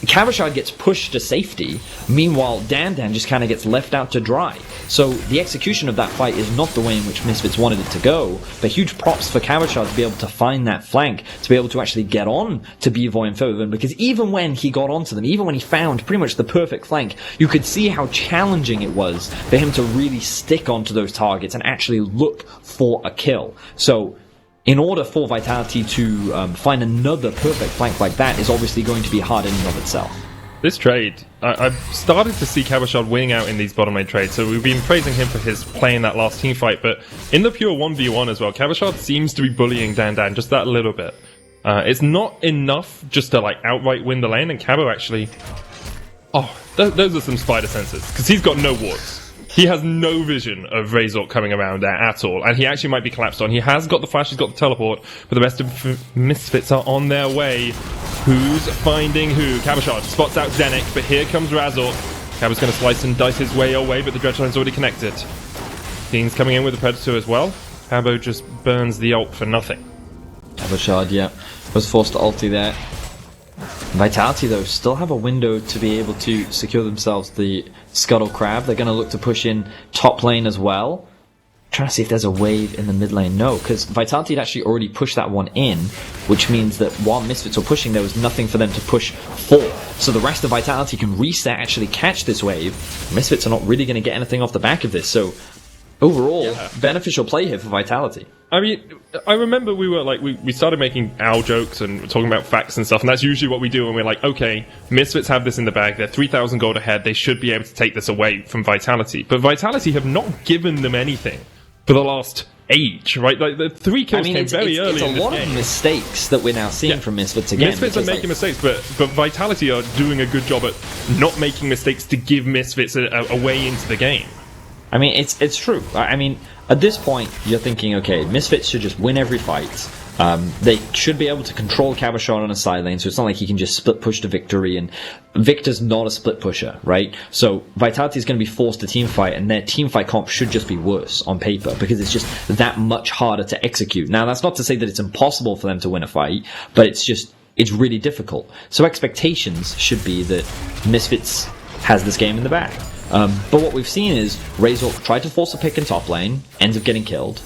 Cabochard gets pushed to safety, meanwhile Dan just kind of gets left out to dry. So the execution of that fight is not the way in which Misfits wanted it to go, but huge props for Cabochard to be able to find that flank, to be able to actually get on to Bvoy and Febiven, because even when he got onto them, even when he found pretty much the perfect flank, you could see how challenging it was for him to really stick onto those targets and actually look for a kill. So in order for Vitality to find another perfect flank like that is obviously going to be hard in and of itself. This trade, I've started to see Cabochard winning out in these bottom lane trades, so we've been praising him for his play in that last team fight, but in the pure 1v1 as well, Cabochard seems to be bullying Dan just that little bit. It's not enough just to like outright win the lane, and Cabo actually... Oh, those are some spider senses, because he's got no wards. He has no vision of Razork coming around there at all, and he actually might be collapsed on. He has got the flash, he's got the teleport, but the rest of Misfits are on their way. Who's finding who? Cabochard spots out Denyk, but here comes Razork. Cabo's going to slice and dice his way away, but the Dreadline's already connected. Fiend's coming in with the Predator as well. Cabo just burns the ult for nothing. Cabochard, yeah, was forced to ulti there. Vitality, though, still have a window to be able to secure themselves the Scuttle Crab. They're going to look to push in top lane as well. Trying to see if there's a wave in the mid lane. No, because Vitality had actually already pushed that one in, which means that while Misfits were pushing, there was nothing for them to push for. So the rest of Vitality can reset, actually catch this wave. Misfits are not really going to get anything off the back of this, so overall, beneficial play here for Vitality. I mean, I remember we were like, we started making owl jokes and talking about facts and stuff, and that's usually what we do when we're like, okay, Misfits have this in the bag, they're 3,000 gold ahead, they should be able to take this away from Vitality. But Vitality have not given them anything for the last age, right? Like, the 3 kills came very early in this game. It's a lot of mistakes that we're now seeing from Misfits again. Misfits are making mistakes, but Vitality are doing a good job at not making mistakes to give Misfits a way into the game. I mean, it's true. I mean, at this point, you're thinking, okay, Misfits should just win every fight. They should be able to control Cabochard on a side lane, so it's not like he can just split push to victory, and Victor's not a split pusher, right? So Vitality is going to be forced to team fight, and their team fight comp should just be worse on paper, because it's just that much harder to execute. Now, that's not to say that it's impossible for them to win a fight, but it's really difficult. So expectations should be that Misfits has this game in the bag. But what we've seen is Razork tried to force a pick in top lane, ends up getting killed.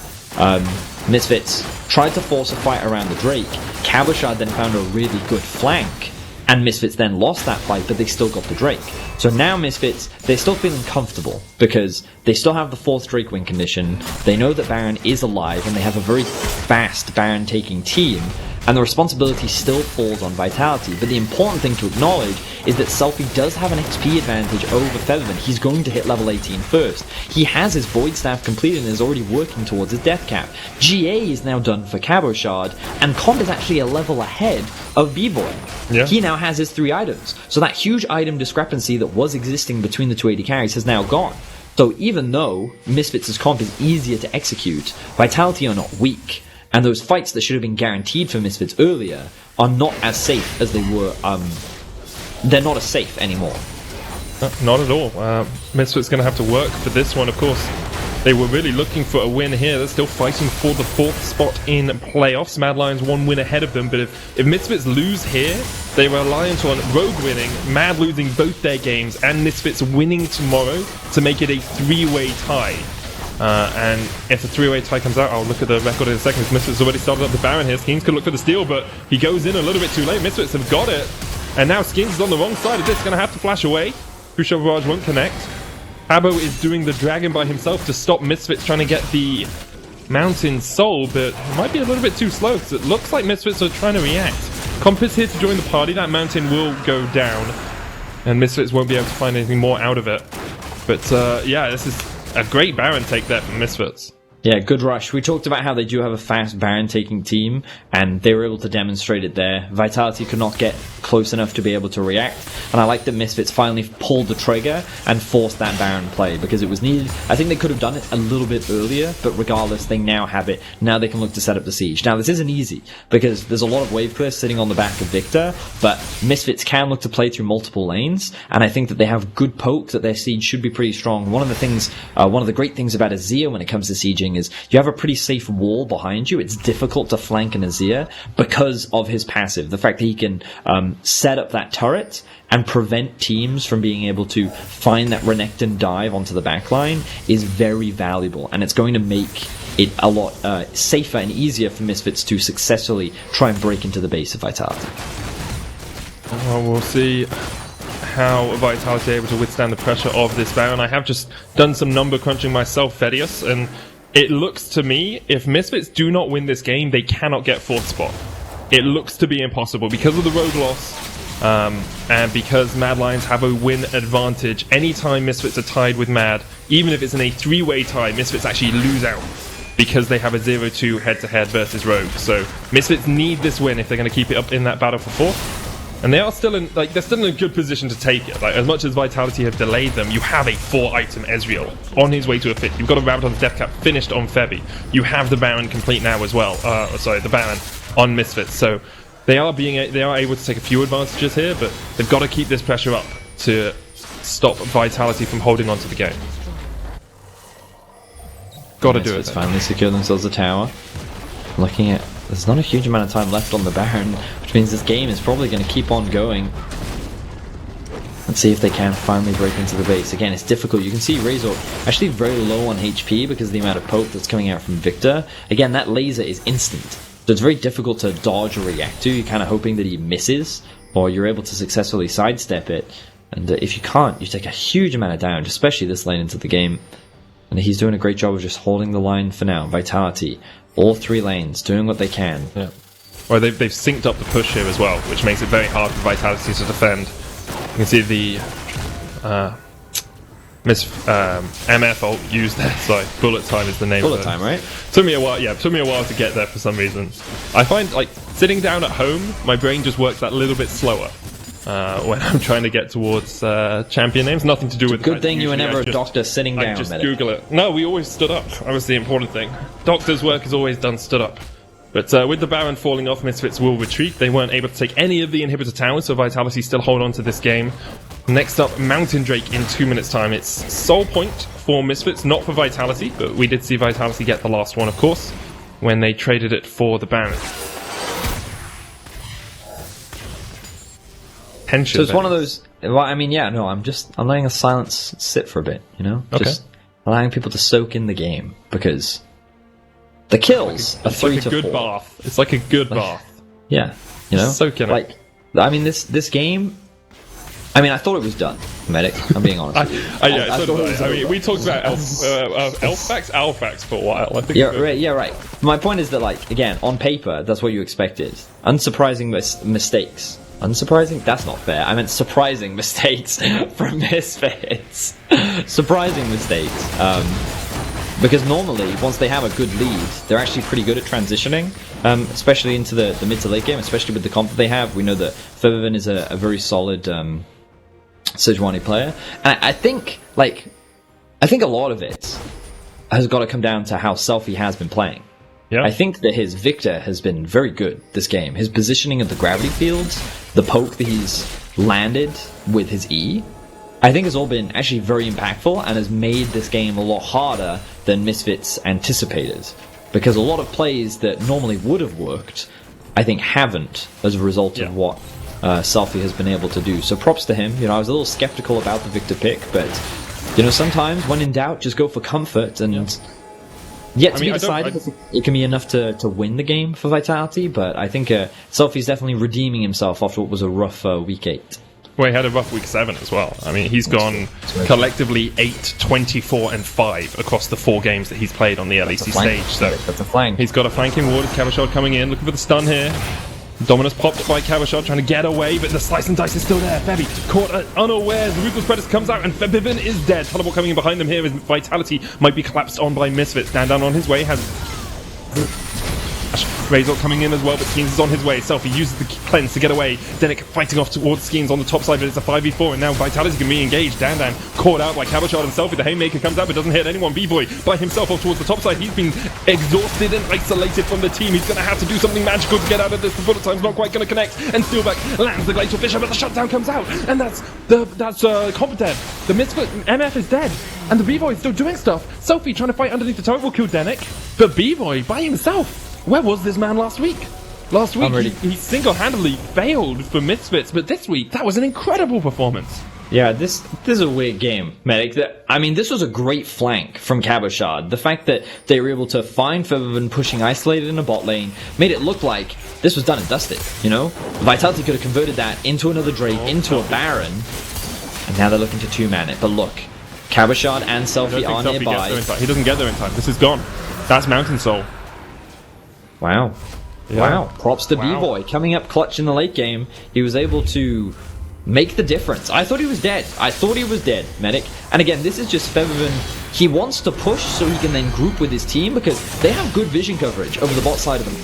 Misfits tried to force a fight around the Drake. Cabochard then found a really good flank, and Misfits then lost that fight, but they still got the Drake. So now Misfits, they're still feeling comfortable, because they still have the 4th Drake win condition, they know that Baron is alive, and they have a very fast Baron taking team, and the responsibility still falls on Vitality. But the important thing to acknowledge is that Selfie does have an XP advantage over Febiven. He's going to hit level 18 first. He has his Void Staff completed and is already working towards his death cap. GA is now done for Cabochard, and Comp is actually a level ahead of Bvoy. Yeah. He now has his 3 items. So that huge item discrepancy that was existing between the 2 AD carries has now gone. So even though Misfits' comp is easier to execute, Vitality are not weak. And those fights that should have been guaranteed for Misfits earlier are not as safe as they were. They're not as safe anymore. Not at all. Misfits going to have to work for this one, of course. They were really looking for a win here. They're still fighting for the 4th spot in playoffs. Mad Lions 1 win ahead of them, but if Misfits lose here, they were reliant on Rogue winning, Mad losing both their games, and Misfits winning tomorrow to make it a 3-way tie. And if the 3-way tie comes out, I'll look at the record in a second. Misfits already started up the Baron here. Skeanz could look for the steal, but he goes in a little bit too late. Misfits have got it. And now Skeanz is on the wrong side of this, going to have to flash away. Crucial Barrage won't connect. Cabo is doing the dragon by himself to stop Misfits trying to get the Mountain Soul, but it might be a little bit too slow, because it looks like Misfits are trying to react. Comp is here to join the party. That Mountain will go down, and Misfits won't be able to find anything more out of it. But yeah, this is a great Baron take there from Misfits. Yeah, good rush. We talked about how they do have a fast Baron taking team, and they were able to demonstrate it there. Vitality could not get close enough to be able to react, and I like that Misfits finally pulled the trigger and forced that Baron play, because it was needed. I think they could have done it a little bit earlier, but regardless, they now have it. Now they can look to set up the siege. Now, this isn't easy, because there's a lot of wave cliffs sitting on the back of Victor, but Misfits can look to play through multiple lanes, and I think that they have good poke, that their siege should be pretty strong. One of the great things about Azir when it comes to sieging is you have a pretty safe wall behind you. It's difficult to flank an Azir because of his passive. The fact that he can set up that turret and prevent teams from being able to find that Renekton dive onto the backline is very valuable, and it's going to make it a lot safer and easier for Misfits to successfully try and break into the base of Vitality. Well, we'll see how Vitality are able to withstand the pressure of this Baron. I have just done some number crunching myself, Thaddeus, and it looks to me, if Misfits do not win this game, they cannot get 4th spot. It looks to be impossible because of the rogue loss, and because Mad Lions have a win advantage. Anytime Misfits are tied with Mad, even if it's in a 3-way tie, Misfits actually lose out because they have a 0-2 head-to-head versus Rogue. So Misfits need this win if they're going to keep it up in that battle for 4th. And they are still in, they're still in a good position to take it. As much as Vitality have delayed them, you have a 4-item Ezreal on his way to a 5th. You've got a Rabadon's Death Cap finished on Febi. You have the Baron complete now as well. The Baron on Misfits. So they are able to take a few advantages here, but they've got to keep this pressure up to stop Vitality from holding on to the game. Got to do it. Misfits finally secure themselves a tower. Looking at, there's not a huge amount of time left on the Baron, which means this game is probably going to keep on going. Let's see if they can finally break into the base. Again, it's difficult. You can see Razork actually very low on HP because of the amount of poke that's coming out from Victor. Again, that laser is instant, so it's very difficult to dodge or react to. You're kind of hoping that he misses, or you're able to successfully sidestep it. And if you can't, you take a huge amount of damage, especially this late into the game. And he's doing a great job of just holding the line for now. Vitality, all 3 lanes, doing what they can. Yeah. Well, they've synced up the push here as well, which makes it very hard for Vitality to defend. You can see the MF ult used there. Sorry, Bullet Time is the name. Bullet Time, right? Took me a while. Yeah, took me a while to get there for some reason. I find sitting down at home, my brain just works that little bit slower when I'm trying to get towards champion names. Nothing to do with. Good thing you were never a doctor sitting down. I just Google it. No, we always stood up. That was the important thing. Doctor's work is always done stood up. But with the Baron falling off, Misfits will retreat. They weren't able to take any of the inhibitor towers, so Vitality still hold on to this game. Next up, Mountain Drake in 2 minutes' time. It's Soul Point for Misfits, not for Vitality, but we did see Vitality get the last one, of course, when they traded it for the Baron. Tension. So it's one of those. Well, I mean, yeah, no, I'm letting a silence sit for a bit, you know? Okay. Just allowing people to soak in the game, because the kills are 3 to 4. It's like a good bath. It's like a good bath. Yeah, you know? Soak in it. Like, I mean, this game, I mean, I thought it was done, Medic, I'm being honest with you. I mean, we talked about Alphax for a while. I think right. My point is that, like, again, on paper, that's what you expected. Unsurprising mistakes. Unsurprising? That's not fair. I meant surprising mistakes from Misfits. Surprising mistakes. Because normally, once they have a good lead, they're actually pretty good at transitioning, especially into the mid to late game, especially with the comp that they have. We know that Febiven is a very solid Sejuani player. And I think a lot of it has got to come down to how Selfie has been playing. Yeah. I think that his Victor has been very good this game. His positioning of the gravity fields, the poke that he's landed with his E, I think has all been actually very impactful and has made this game a lot harder than Misfits anticipated. Because a lot of plays that normally would have worked, I think haven't as a result of what Selfie has been able to do. So props to him. You know, I was a little skeptical about the Victor pick, but you know, sometimes when in doubt, just go for comfort and. Yet to be decided if it can be enough to win the game for Vitality, but I think Selfie's definitely redeeming himself after what was a rough week 8. Well, he had a rough week 7 as well. I mean, he's gone collectively 8, 24, and 5 across the 4 games that he's played on the LEC stage. So that's a flank. He's got a flanking ward. Cabochard coming in, looking for the stun here. Dominus popped by Cabochard, trying to get away, but the slice and dice is still there. Febby caught unawares. The Ruthless Predator comes out, and Febiven is dead. Tunnelball coming in behind them here. His Vitality might be collapsed on by Misfits. Down on his way has Razork coming in as well, but Skeanz is on his way. Selfie uses the cleanse to get away. Denyk fighting off towards Skeanz on the top side, but it's a 5v4, and now Vitality can re-engage. Dan caught out by Cabochard and Selfie. The Haymaker comes out, but doesn't hit anyone. Bvoy by himself off towards the top side. He's been exhausted and isolated from the team. He's going to have to do something magical to get out of this. The bullet time's not quite going to connect, and Steelback lands the Glacial Fissure, but the shutdown comes out, and that's Comp dead. The Misfit MF is dead, and the Bvoy is still doing stuff. Selfie trying to fight underneath the turret will kill Denyk, but Bvoy by himself. Where was this man last week? Last week, he single-handedly failed for Misfits, but this week, that was an incredible performance. Yeah, this is a weird game, Medic. I mean, this was a great flank from Cabochard. The fact that they were able to find Febiven pushing isolated in a bot lane made it look like this was done and dusted, you know? Vitality could have converted that into another Drake, into a Baron, and now they're looking to two-man it. But look, Cabochard and Selfie are nearby. He doesn't get there in time. This is gone. That's Mountain Soul. Wow. Yeah. Wow. Props to Bvoy. Coming up clutch in the late game, he was able to make the difference. I thought he was dead. Medic. And again, this is just Febiven. He wants to push so he can then group with his team because they have good vision coverage over the bot side of them.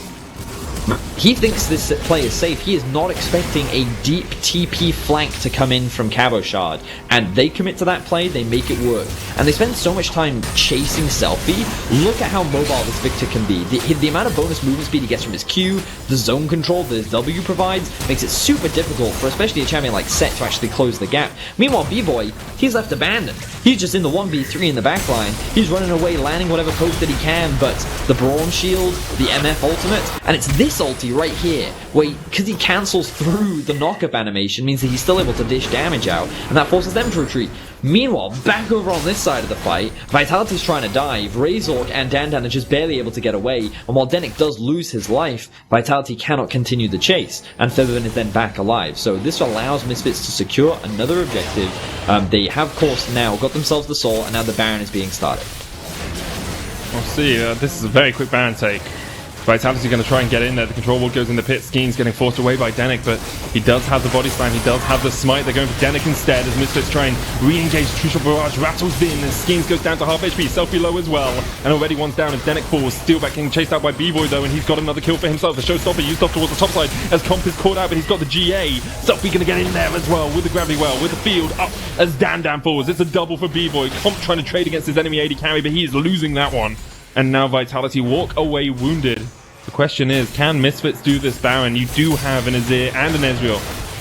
He thinks this play is safe. He is not expecting a deep TP flank to come in from Cabochard. And they commit to that play, they make it work. And they spend so much time chasing Selfie. Look at how mobile this Victor can be. The amount of bonus movement speed he gets from his Q, the zone control that his W provides, makes it super difficult for especially a champion like Set to actually close the gap. Meanwhile, Bvoy, he's left abandoned. He's just in the 1v3 in the backline. He's running away, landing whatever poke that he can, but the Brawn Shield, the MF ultimate, and it's this ulti right here, where because he cancels through the knockup animation, means that he's still able to dish damage out, and that forces them to retreat. Meanwhile, back over on this side of the fight, Vitality's trying to dive, Razork and Dan are just barely able to get away, and while Denyk does lose his life, Vitality cannot continue the chase, and Febiven is then back alive. So this allows Misfits to secure another objective. They have, of course, now got themselves the soul, and now the Baron is being started. We'll see, this is a very quick Baron take. Vitality's going to try and get in there. The control ward goes in the pit. Skeanz getting forced away by Denyk, but he does have the body slam. He does have the smite. They're going for Denyk instead as Misfits try and re-engage. Crucial Barrage rattles in and Skeanz goes down to half HP. Selfie low as well. And already one's down as Denyk falls. Steelback getting chased out by Bvoy though, and he's got another kill for himself. The showstopper used off towards the top side as Comp is caught out, but he's got the GA. Selfie going to get in there as well with the gravity well, with the field up as Dan falls. It's a double for Bvoy. Comp trying to trade against his enemy AD carry, but he is losing that one. And now Vitality walk away wounded. The question is, can Misfits do this Baron? You do have an Azir and an Ezreal,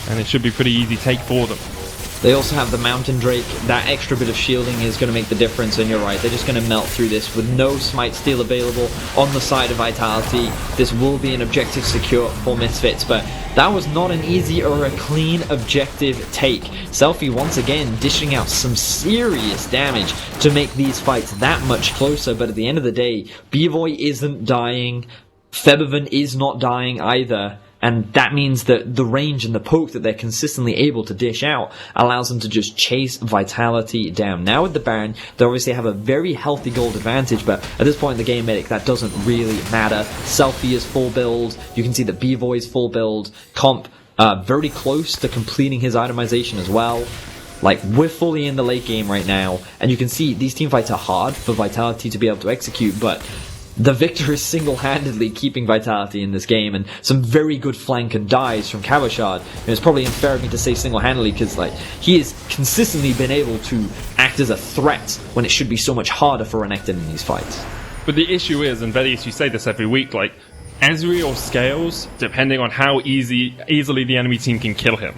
and it should be pretty easy take for them. They also have the Mountain Drake. That extra bit of shielding is going to make the difference, and you're right, they're just going to melt through this with no Smite Steal available on the side of Vitality. This will be an objective secure for Misfits, but that was not an easy or a clean objective take. Selfie once again dishing out some serious damage to make these fights that much closer, but at the end of the day, Bvoy isn't dying, Febiven is not dying either. And that means that the range and the poke that they're consistently able to dish out allows them to just chase Vitality down. Now with the Baron, they obviously have a very healthy gold advantage, but at this point in the game, Medic, that doesn't really matter. Selfie is full build. You can see that Bvoy is full build. Comp, very close to completing his itemization as well. Like, we're fully in the late game right now, and you can see these team fights are hard for Vitality to be able to execute, but the victor is single-handedly keeping Vitality in this game, and some very good flank and dives from Cabochard. And it's probably unfair of me to say single-handedly, because like he has consistently been able to act as a threat when it should be so much harder for Renekton in these fights. But the issue is, and Vedius, you say this every week, like, Ezreal or Scales, depending on how easily the enemy team can kill him.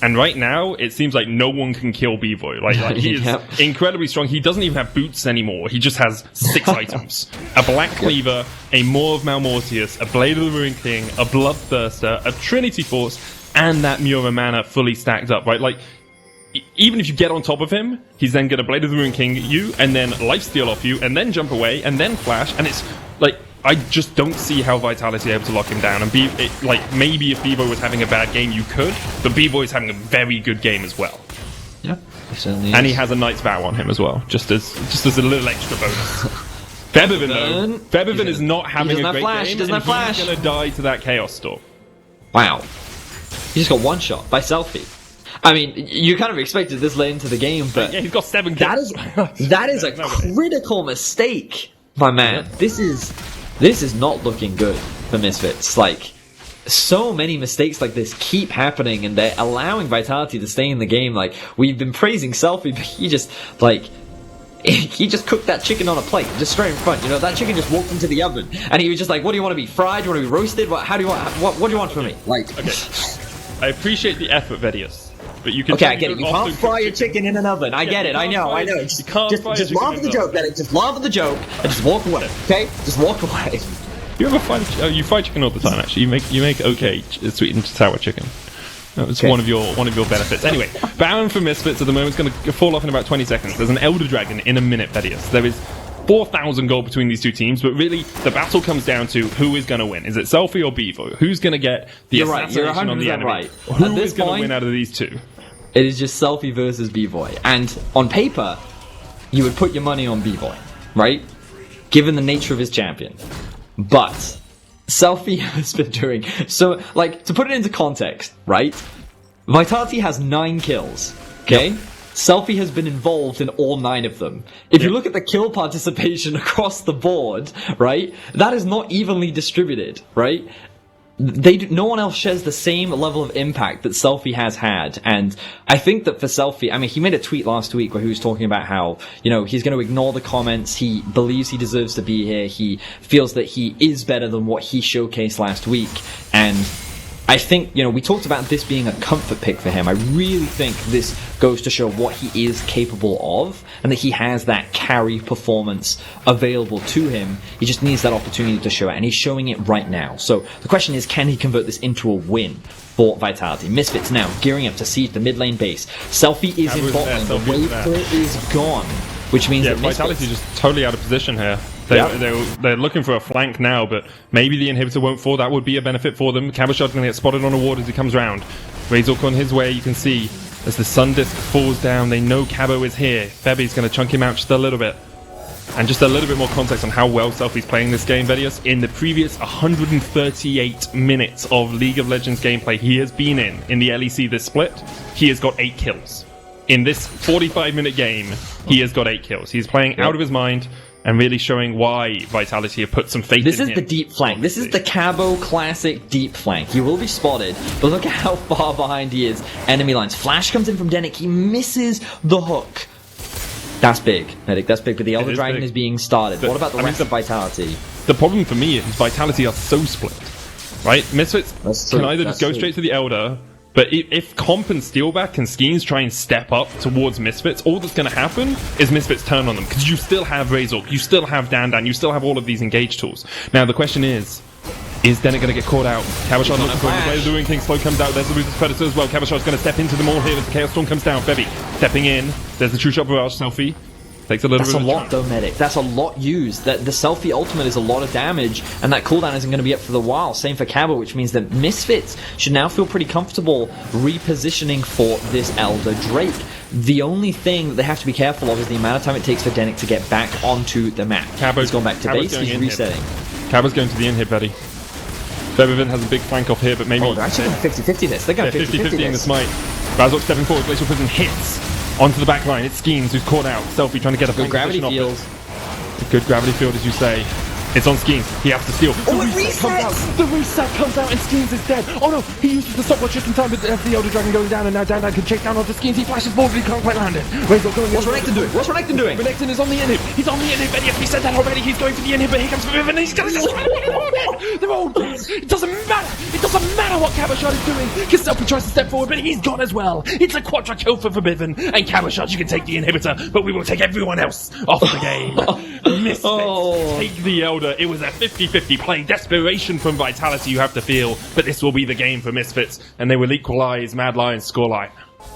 And right now, it seems like no one can kill Bvoy. Like he is incredibly strong. He doesn't even have boots anymore. He just has 6 items. A Black Cleaver, a Maw of Malmortius, a Blade of the Ruined King, a Bloodthirster, a Trinity Force, and that Mura Mana fully stacked up, right? Like, even if you get on top of him, he's then going to Blade of the Ruined King you, and then Lifesteal off you, and then jump away, and then flash, and it's like, I just don't see how Vitality are able to lock him down. And maybe if Bvoy was having a bad game, you could, but Bvoy is having a very good game as well. Yeah, he certainly is. And he has a Knight's Vow on him as well, just as a little extra bonus. Febiven, though, Febiven is not having a great game, and he's going to die to that Chaos Storm. Wow. He just got one-shot by Selfie. I mean, you kind of expected this late into the game, but yeah, he's got 7 kills. That is a critical mistake, my man. Yeah. This is not looking good for Misfits. Like, so many mistakes like this keep happening, and they're allowing Vitality to stay in the game. Like, we've been praising Selfie, but he just cooked that chicken on a plate, just straight in front. You know, that chicken just walked into the oven, and he was just like, "What do you want to be fried? Do you want to be roasted? What do you want from me?" Like, okay, I appreciate the effort, Vedius. But you can I get it. You can't fry your chicken in an oven. I get it. I know. Just laugh at the joke, Denyk. Just laugh at the joke and just walk away. Okay? Just walk away. You ever you fry chicken all the time? Actually, you make okay sweet and sour chicken. It's one of your benefits. Anyway, Baron for Misfits at the moment is going to fall off in about 20 seconds. There's an Elder Dragon in a minute, Vedius. There is 4,000 gold between these two teams, but really the battle comes down to who is going to win. Is it Selfie or Bvoy? Who's going to get the assassination on the enemy? Right. Who is going to win out of these two? It is just Selfie versus Bvoy. And on paper, you would put your money on Bvoy, right? Given the nature of his champion. But Selfie has been doing so, like, to put it into context, right? Vitality has 9 kills, okay? Yep. Selfie has been involved in all 9 of them. If you look at the kill participation across the board, right, that is not evenly distributed, right? No one else shares the same level of impact that Selfie has had, and I think that for Selfie, I mean, he made a tweet last week where he was talking about how, you know, he's going to ignore the comments, he believes he deserves to be here, he feels that he is better than what he showcased last week, and I think, you know, we talked about this being a comfort pick for him. I really think this goes to show what he is capable of, and that he has that carry performance available to him. He just needs that opportunity to show it, and he's showing it right now. So the question is, can he convert this into a win for Vitality? Misfits now gearing up to siege the mid lane base. Selfie is in bot lane. The wave clear is gone, which means that Vitality is just totally out of position here. They're looking for a flank now, but maybe the inhibitor won't fall. That would be a benefit for them. Cabochard's going to get spotted on a ward as he comes round. Razork on his way, you can see, as the Sun Disc falls down, they know Cabo is here. Febi's going to chunk him out just a little bit. And just a little bit more context on how well Selfie's playing this game, Vedius. In the previous 138 minutes of League of Legends gameplay he has been in the LEC this split, he has got 8 kills. In this 45-minute game, he has got 8 kills. He's playing out of his mind, and really showing why Vitality have put some faith in him. This is the deep flank. This is the Cabo classic deep flank. He will be spotted, but look at how far behind he is. Enemy lines. Flash comes in from Denyk. He misses the hook. That's big, Medic. That's big, but the Elder Dragon is being started. What about the rest of Vitality? The problem for me is Vitality are so split, right? Misfits can either just go straight to the Elder, But if Comp and Steelback and Skeanz try and step up towards Misfits, all that's going to happen is Misfits turn on them. Because you still have Razork, you still have Dan, you still have all of these engage tools. Now the question is Denyk going to get caught out? Cabochard looking for the way of doing things. Slow comes out. There's the Losers Predator as well. Cabochard's going to step into them all here as the Chaos Storm comes down. Febby stepping in. There's the True Shot Barrage. Selfie. Takes a little That's bit a lot though, Medic. That's a lot used. That the Selfie ultimate is a lot of damage, and that cooldown isn't going to be up for the while. Same for Cabo, which means that Misfits should now feel pretty comfortable repositioning for this Elder Drake. The only thing that they have to be careful of is the amount of time it takes for Denyk to get back onto the map. He's gone back to base, he's resetting. Cabo's going to the inhib, buddy. Febiven has a big flank off here, but maybe... Oh, they're actually going 50-50 this. They're going 50-50 in the smite. Razork stepping forward, Glacial Prison hits onto the back line. It's Skeanz who's caught out. Selfie trying to get a good gravity field. Good gravity field, as you say. It's on Skeanz. He has to steal. Oh, it resets! The reset comes out and Skeanz is dead. Oh no, he uses the stopwatch just in time with the Elder Dragon going down, and now Dan can chase down onto Skeanz. He flashes forward, but he can't quite land it. Razork going. What's Renekton doing? What's Renekton doing? Renekton is on the inhib. He's on the inhib, and yes, we said that already. He's going for the inhib, but here comes Febiven, and he's going to just... They're all dead. It doesn't matter. It doesn't matter what Cabochard is doing. Because Selfie tries to step forward, but he's gone as well. It's a quadra kill for Febiven, and Cabochard, you can take the inhibitor, but we will take everyone else off the game. Misfits take the Elder. It was a 50-50 play. Desperation from Vitality you have to feel, but this will be the game for Misfits, and they will equalize Mad Lion's scoreline.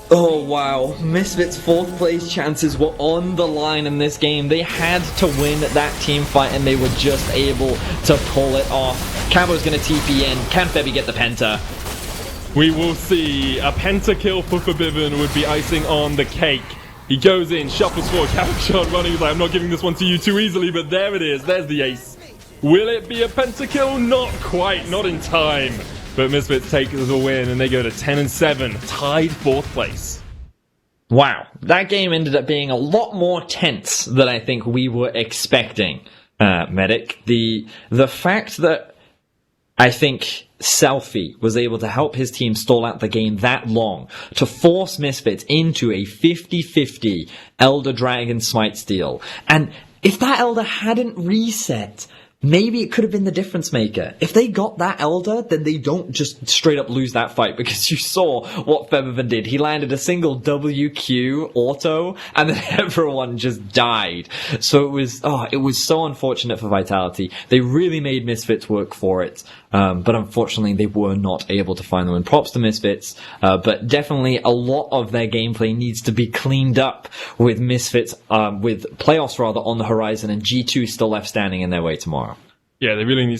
Oh wow, Misfits' 4th place chances were on the line in this game. They had to win that team fight, and they were just able to pull it off. Cabo's gonna TP in. Can Febby get the penta? We will see. A pentakill for Febiven would be icing on the cake. He goes in, shuffles forward, Cabochard running. He's like, I'm not giving this one to you too easily, but there it is. There's the ace. Will it be a pentakill? Not quite, not in time. But Misfits take the win, and they go to 10-7, tied 4th place. Wow, that game ended up being a lot more tense than I think we were expecting, Medic. The fact that I think Selfie was able to help his team stall out the game that long to force Misfits into a 50-50 Elder Dragon Smite steal. And if that Elder hadn't reset, maybe it could have been the difference maker. If they got that Elder, then they don't just straight up lose that fight, because you saw what Febiven did. He landed a single WQ auto, and then everyone just died. So it was so unfortunate for Vitality. They really made Misfits work for it, but unfortunately they were not able to find the win. Props to Misfits, but definitely a lot of their gameplay needs to be cleaned up with Misfits, with playoffs rather on the horizon, and G2 still left standing in their way tomorrow. Yeah, they really need